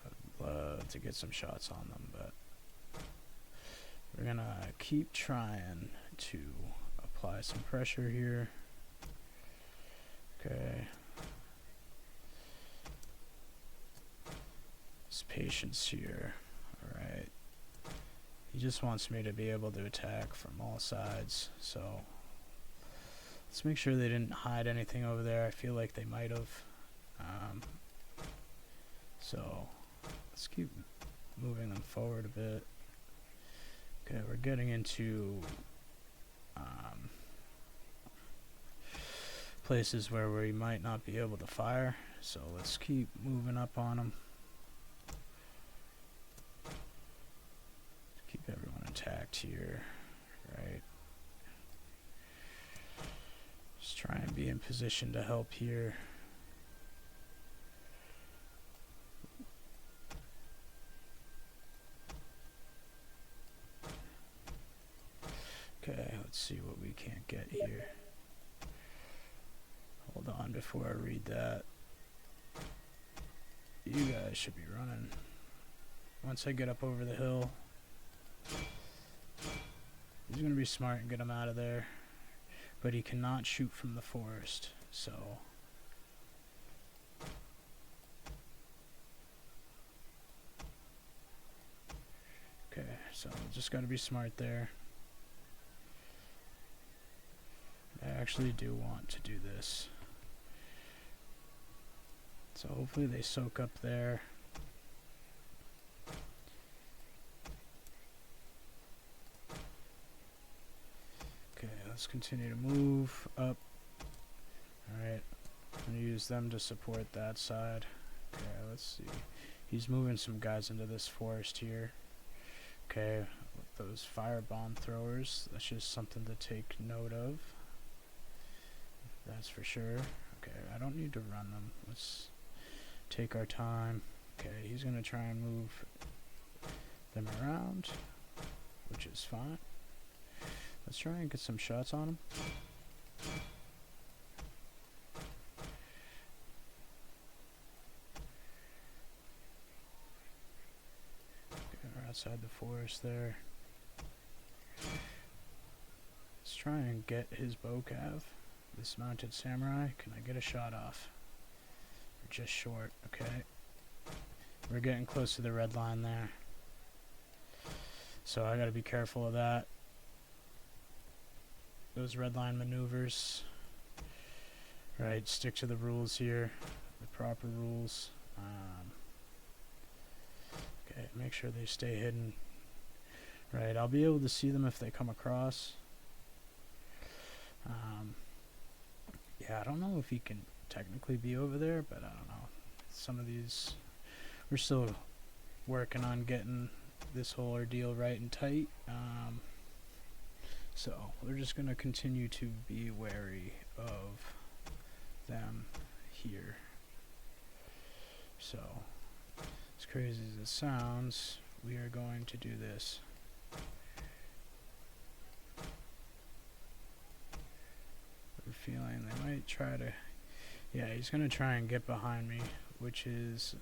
I'd love to get some shots on them, but we're gonna keep trying to apply some pressure here. Okay. Just patience here. Alright. He just wants me to be able to attack from all sides, so let's make sure they didn't hide anything over there. I feel like they might have. So let's keep moving them forward a bit. Okay, we're getting into places where we might not be able to fire, so let's keep moving up on them. Keep everyone intact here, right? Just try and be in position to help here. Okay, let's see what we can't get here. Hold on before I read that. You guys should be running. Once I get up over the hill, he's going to be smart and get him out of there. But he cannot shoot from the forest, so... Okay, so just got to be smart there. I actually do want to do this. So hopefully they soak up there. Okay, let's continue to move up. Alright, I'm going to use them to support that side. Okay, let's see. He's moving some guys into this forest here. Okay, with those firebomb throwers, that's just something to take note of. That's for sure. Okay, I don't need to run them. Let's take our time. Okay, he's going to try and move them around, which is fine. Let's try and get some shots on him. Okay, we're outside the forest there. Let's try and get his bow cav. This mounted samurai. Can I get a shot off? We're just short. Okay. We're getting close to the red line there. So I gotta be careful of that. Those red line maneuvers. Right, stick to the rules here. The proper rules. Okay, make sure they stay hidden. Right, I'll be able to see them if they come across. Yeah, I don't know if he can technically be over there, but I don't know. Some of these, we're still working on getting this whole ordeal right and tight. So we're just going to continue to be wary of them here. So, as crazy as it sounds, we are going to do this. We're feeling they might try to... Yeah, he's going to try and get behind me, which is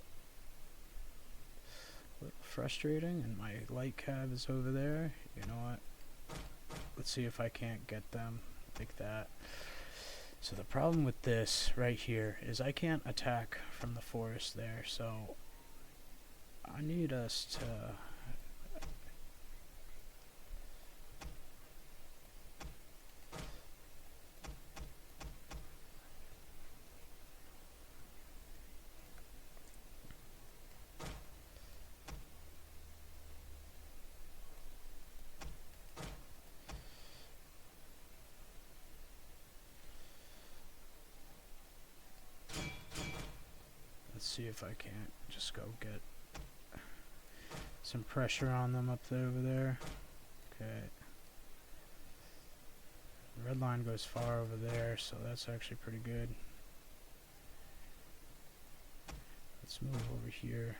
a little frustrating, and my light cab is over there. You know what? Let's see if I can't get them like that. So the problem with this right here is I can't attack from the forest there, so I need us to... see if I can't just go get some pressure on them up there over there. Okay. The red line goes far over there, so that's actually pretty good. Let's move over here.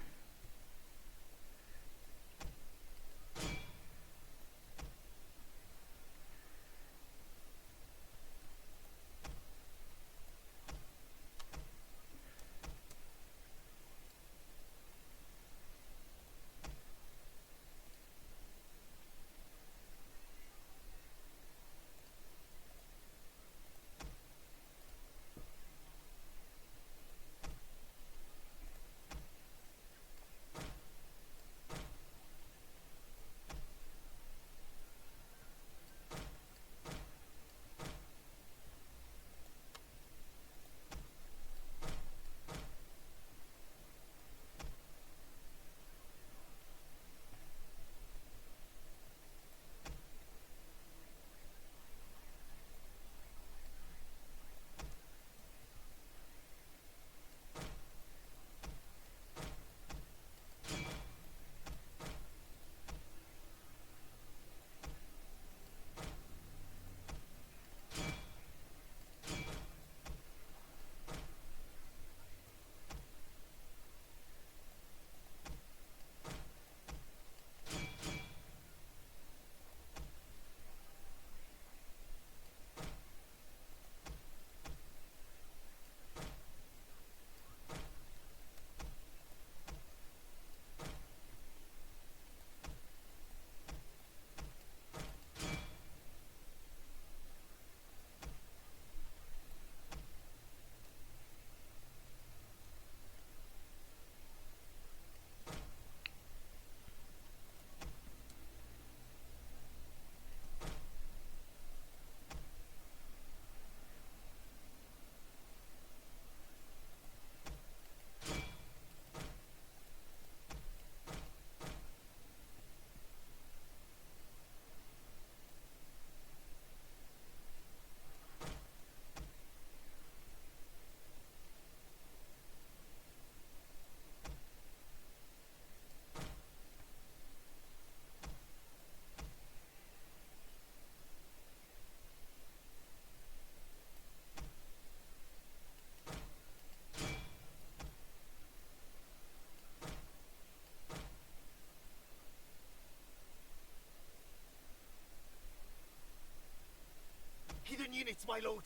units, my lord.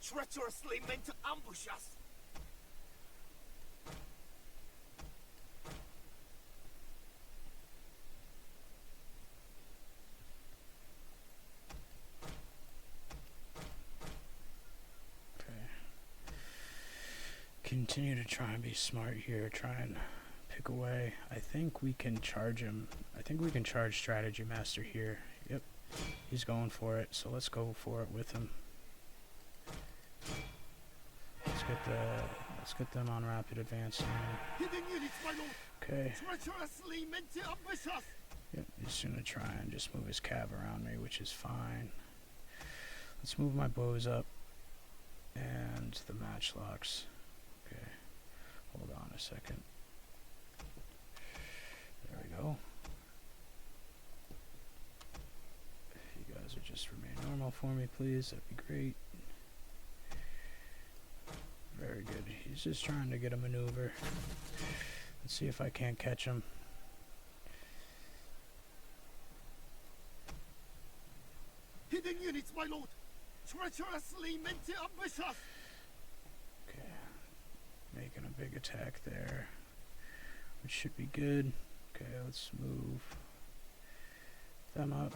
Treacherously meant to ambush us. Continue to try and be smart here. Try and pick away. I think we can charge him. I think we can charge Strategy Master here. Yep. He's going for it. So let's go for it with him. Let's get them on rapid advance now. Hidden units, my lord. Okay. Treacherously meant to ambush us. Yep. He's gonna try and just move his cav around me, which is fine. Let's move my bows up and the matchlocks. Okay, hold on a second. There we go. If you guys would just remain normal for me, please, that'd be great. Very good. He's just trying to get a maneuver. Let's see if I can't catch him. Hidden units, my lord. Treacherously meant to ambush us. Okay. Making a big attack there, which should be good. Okay, let's move them up.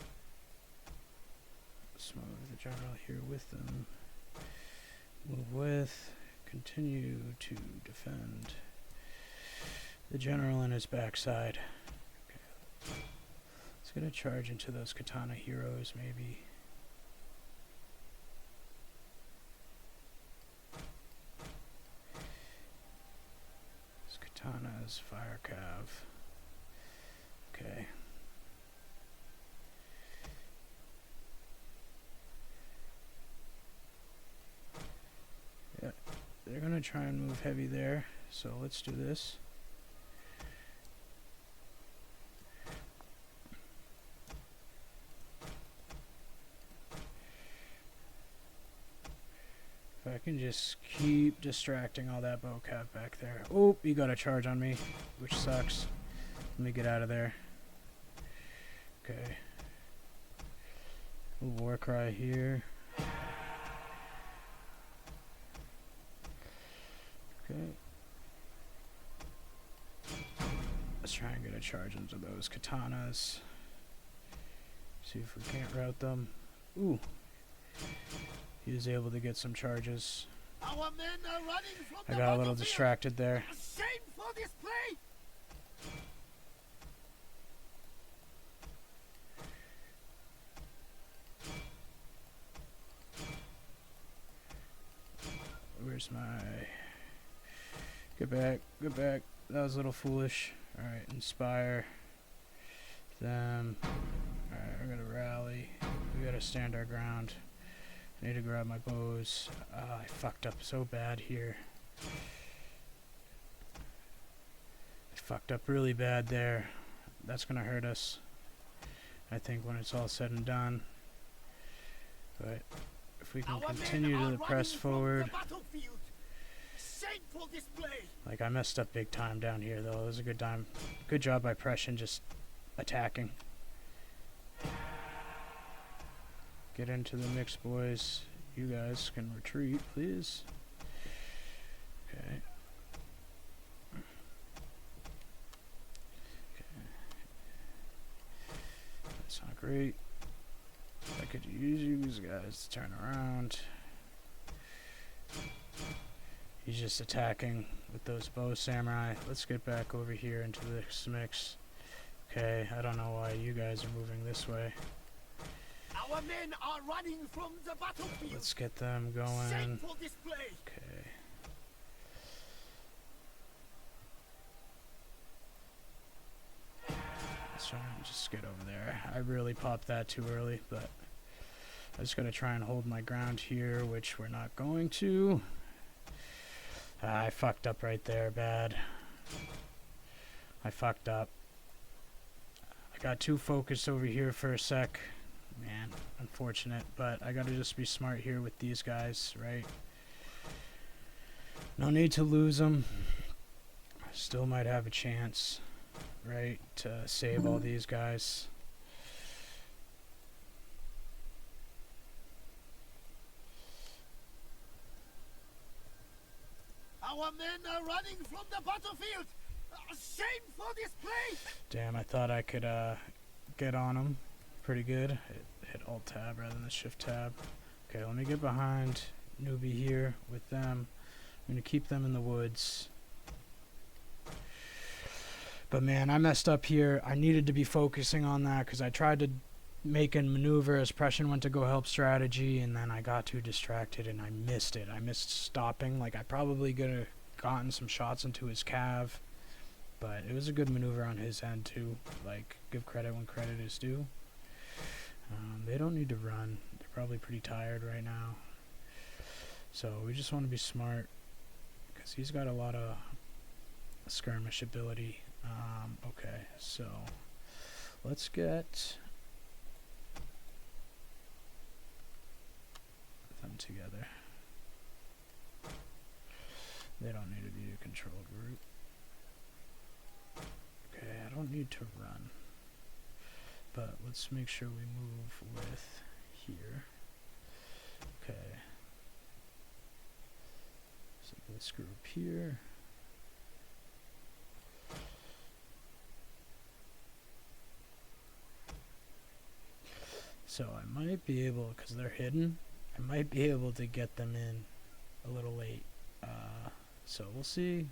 Let's move the general here with them. Move with. Continue to defend the general and his backside. Okay. Let's get a charge into those katana heroes, maybe. Katanas, fire cav. Okay. Yeah, they're gonna try and move heavy there, so let's do this. If I can just keep distracting all that bow cav back there. Oh, you got a charge on me, which sucks. Let me get out of there. Okay. A war cry here. Okay. Let's try and get a charge into those katanas. See if we can't route them. Ooh. He was able to get some charges. Our men are running from I the got a little battlefield. distracted there. Shameful display. Where's my... Get back, get back. That was a little foolish. Alright, inspire them. Alright, we're gonna rally. We gotta stand our ground. I need to grab my bows. I fucked up so bad here. I fucked up really bad there. That's gonna hurt us, I think, when it's all said and done. But if we can continue to press forward. Shameful display. Like, I messed up big time down here, though. It was a good time. Good job by Prussian just attacking. Get into the mix, boys. You guys can retreat, please. Okay. Okay. That's not great. I could use you guys to turn around. He's just attacking with those bow samurai. Let's get back over here into this mix. Okay, I don't know why you guys are moving this way. Our men are running from the battlefield. Let's get them going. Shameful display. Okay. Let's try and just get over there. I really popped that too early, but I just gotta try and hold my ground here, which we're not going to. I fucked up right there, bad. I fucked up. I got too focused over here for a sec. Man, unfortunate, but I gotta just be smart here with these guys, right? No need to lose them. Still might have a chance, right, to save all these guys. Our men are running from the battlefield. Shameful display. Damn, I thought I could get on them pretty good. Hit Alt Tab rather than the Shift Tab. Okay, let me get behind Noobie here with them. I'm gonna keep them in the woods. But man, I messed up here. I needed to be focusing on that because I tried to make a maneuver as Prussian went to go help strategy, and then I got too distracted and I missed it. I missed stopping. Like, I probably could have gotten some shots into his cav, but it was a good maneuver on his end too. Like, give credit when credit is due. They don't need to run. They're probably pretty tired right now. So we just want to be smart because he's got a lot of skirmish ability. Okay, so let's get them together. They don't need to be a control group. Okay, I don't need to run, but let's make sure we move with here. Okay, so this group here. So I might be able, because they're hidden, I might be able to get them in a little late. So we'll see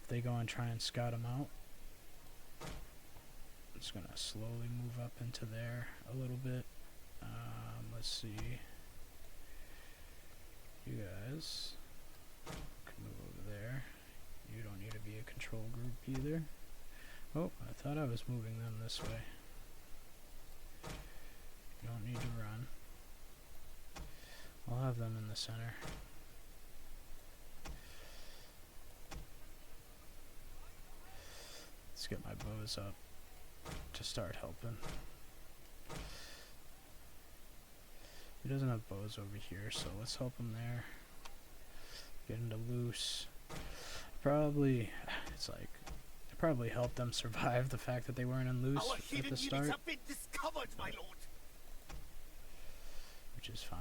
if they go and try and scout them out. I'm just going to slowly move up into there a little bit. Let's see. You guys can move over there. You don't need to be a control group either. Oh, I thought I was moving them this way. You don't need to run. I'll have them in the center. Let's get my bows up to start helping. He doesn't have bows over here, so let's help him there. Get into loose. Probably, it's like, it probably helped them survive the fact that they weren't in loose Our at hidden the units start, have been discovered, my lord. which is fine.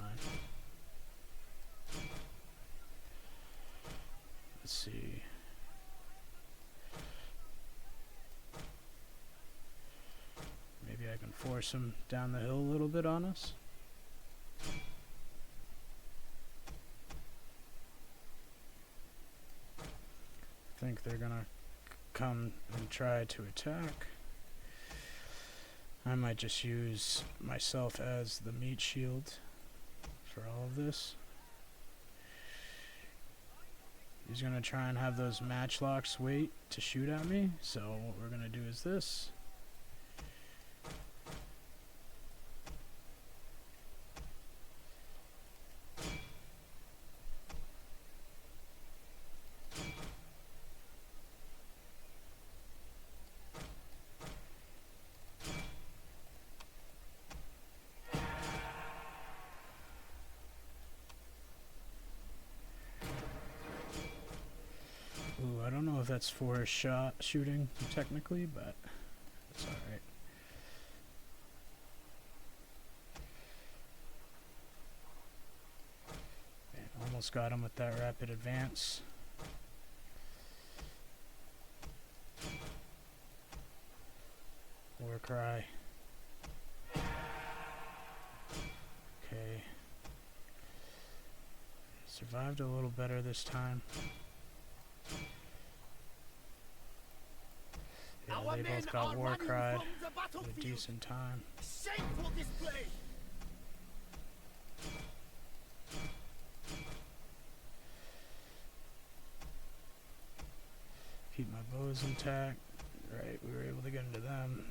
Let's see. Maybe I can force him down the hill a little bit on us. I think they're gonna come and try to attack. I might just use myself as the meat shield for all of this. He's gonna try and have those matchlocks wait to shoot at me, so what we're gonna do is this. Ooh, I don't know if that's for shot shooting technically, but it's alright. Almost got him with that rapid advance. War cry. Okay. Survived a little better this time. Yeah, Our they men both got are war running cried from the at a battlefield. decent time. Shameful display. Keep my bows intact. Right, we were able to get into them.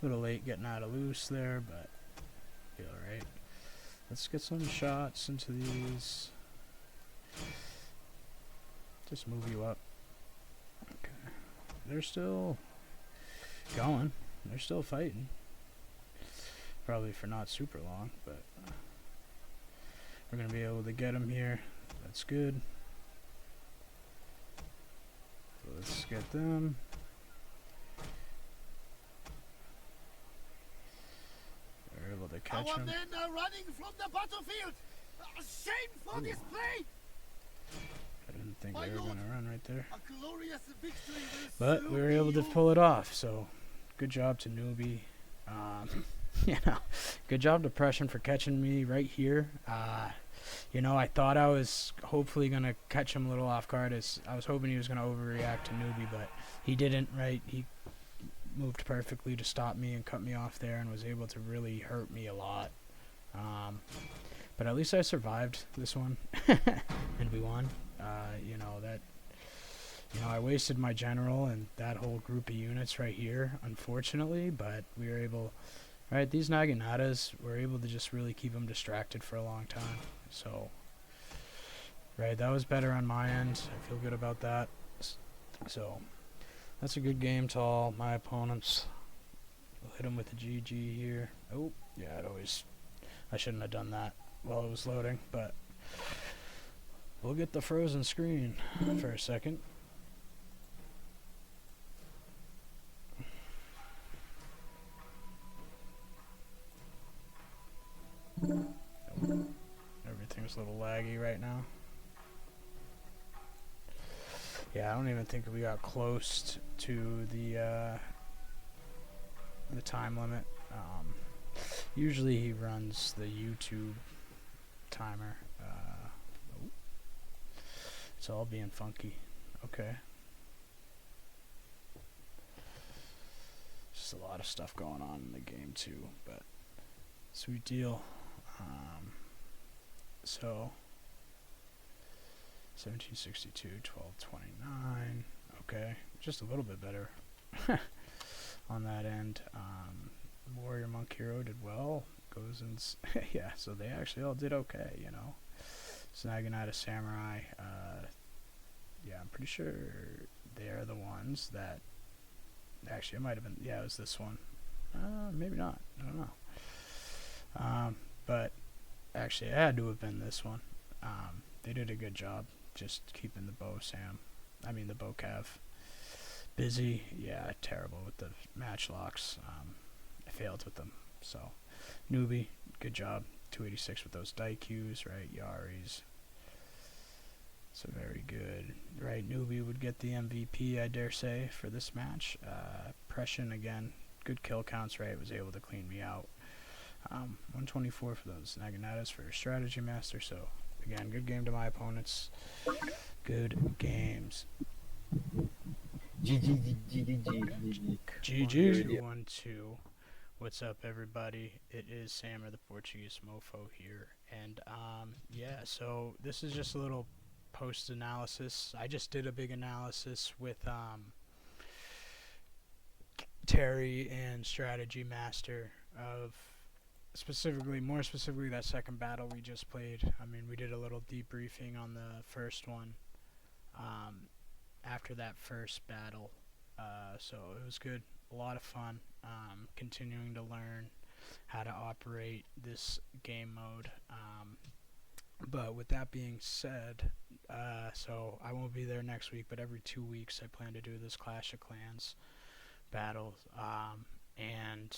A little late getting out of loose there, but be alright. Let's get some shots into these. Just move you up. Okay. They're still going. They're still fighting. Probably for not super long, but we're going to be able to get them here. That's good. So let's get them. We're able to catch Our them. men are running from the battlefield. Shameful display. I didn't think they were lord, gonna run right there. a glorious victory will But soon we were be able to yours. pull it off, so good job to Noobie. You know, good job to Prussian for catching me right here. You know, I thought I was hopefully going to catch him a little off guard. As I was hoping he was going to overreact to Noobie, but he didn't, right? He moved perfectly to stop me and cut me off there and was able to really hurt me a lot. But at least I survived this one, and we won. You know, that... You know, I wasted my general and that whole group of units right here, unfortunately, but we were able... Right, these Naginatas, were able to just really keep them distracted for a long time. So, right, that was better on my end. I feel good about that. So, that's a good game to all my opponents. We'll hit them with a GG here. Oh, yeah, I shouldn't have done that while it was loading, but we'll get the frozen screen for a second. Everything's a little laggy right now. Yeah, I don't even think we got close to the time limit. Usually he runs the YouTube timer. It's all being funky. Okay. Just a lot of stuff going on in the game too, but sweet deal. So 1762, 1229. Okay, just a little bit better on that end. Warrior Monk Hero did well. Goes and yeah, so they actually all did okay, you know. Snaginata Samurai. Yeah, I'm pretty sure they're the ones that. Actually, it might have been. Yeah, it was this one. Maybe not. I don't know. But actually, it had to have been this one. They did a good job just keeping the bow cav busy. Yeah, terrible with the match locks. I failed with them. So, Noobie, good job. 286 with those Daikus, right? Yaris. So very good. Right, Noobie would get the MVP, I dare say, for this match. Prussian, again, good kill counts, right? Was able to clean me out. 124 for those Naginatas for Strategy Master. So, again, good game to my opponents. Good games. GG. GG. 212. What's up, everybody? It is Sammer, the Portuguese Mofo here. And, yeah, so this is just a little post-analysis. I just did a big analysis with, Terry and Strategy Master of more specifically that second battle we just played. I mean, we did a little debriefing on the first one after that first battle, so it was good, a lot of fun, continuing to learn how to operate this game mode. But with that being said, so I won't be there next week, but every 2 weeks I plan to do this Clash of Clans battle, and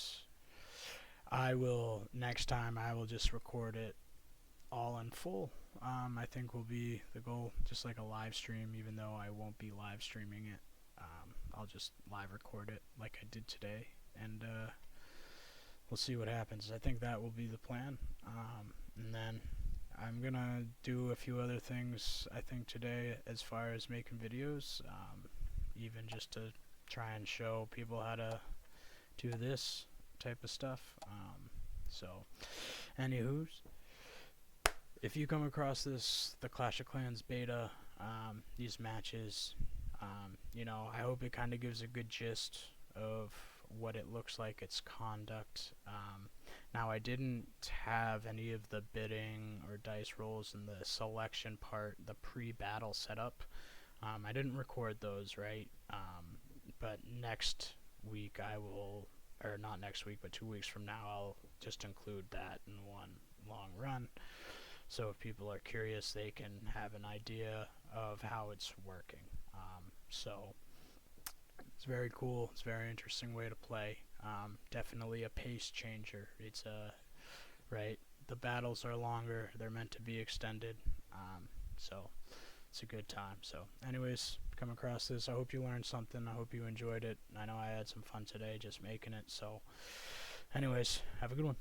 next time I will just record it all in full. I think will be the goal, just like a live stream, even though I won't be live streaming it. I'll just live record it like I did today, and we'll see what happens. I think that will be the plan, and then I'm gonna do a few other things, I think, today as far as making videos, even just to try and show people how to do this type of stuff. So, anywho's, if you come across the Clash of Clans beta, these matches, you know, I hope it kind of gives a good gist of what it looks like, its conduct. Now, I didn't have any of the bidding or dice rolls in the selection part, the pre-battle setup. I didn't record those, right? But next week I will, or not next week, but 2 weeks from now, I'll just include that in one long run. So if people are curious, they can have an idea of how it's working. So it's very cool. It's a very interesting way to play. Definitely a pace changer. It's right. The battles are longer. They're meant to be extended. So it's a good time. So anyways, come across this, I hope you learned something. I hope you enjoyed it. I know I had some fun today just making it. So anyways, have a good one.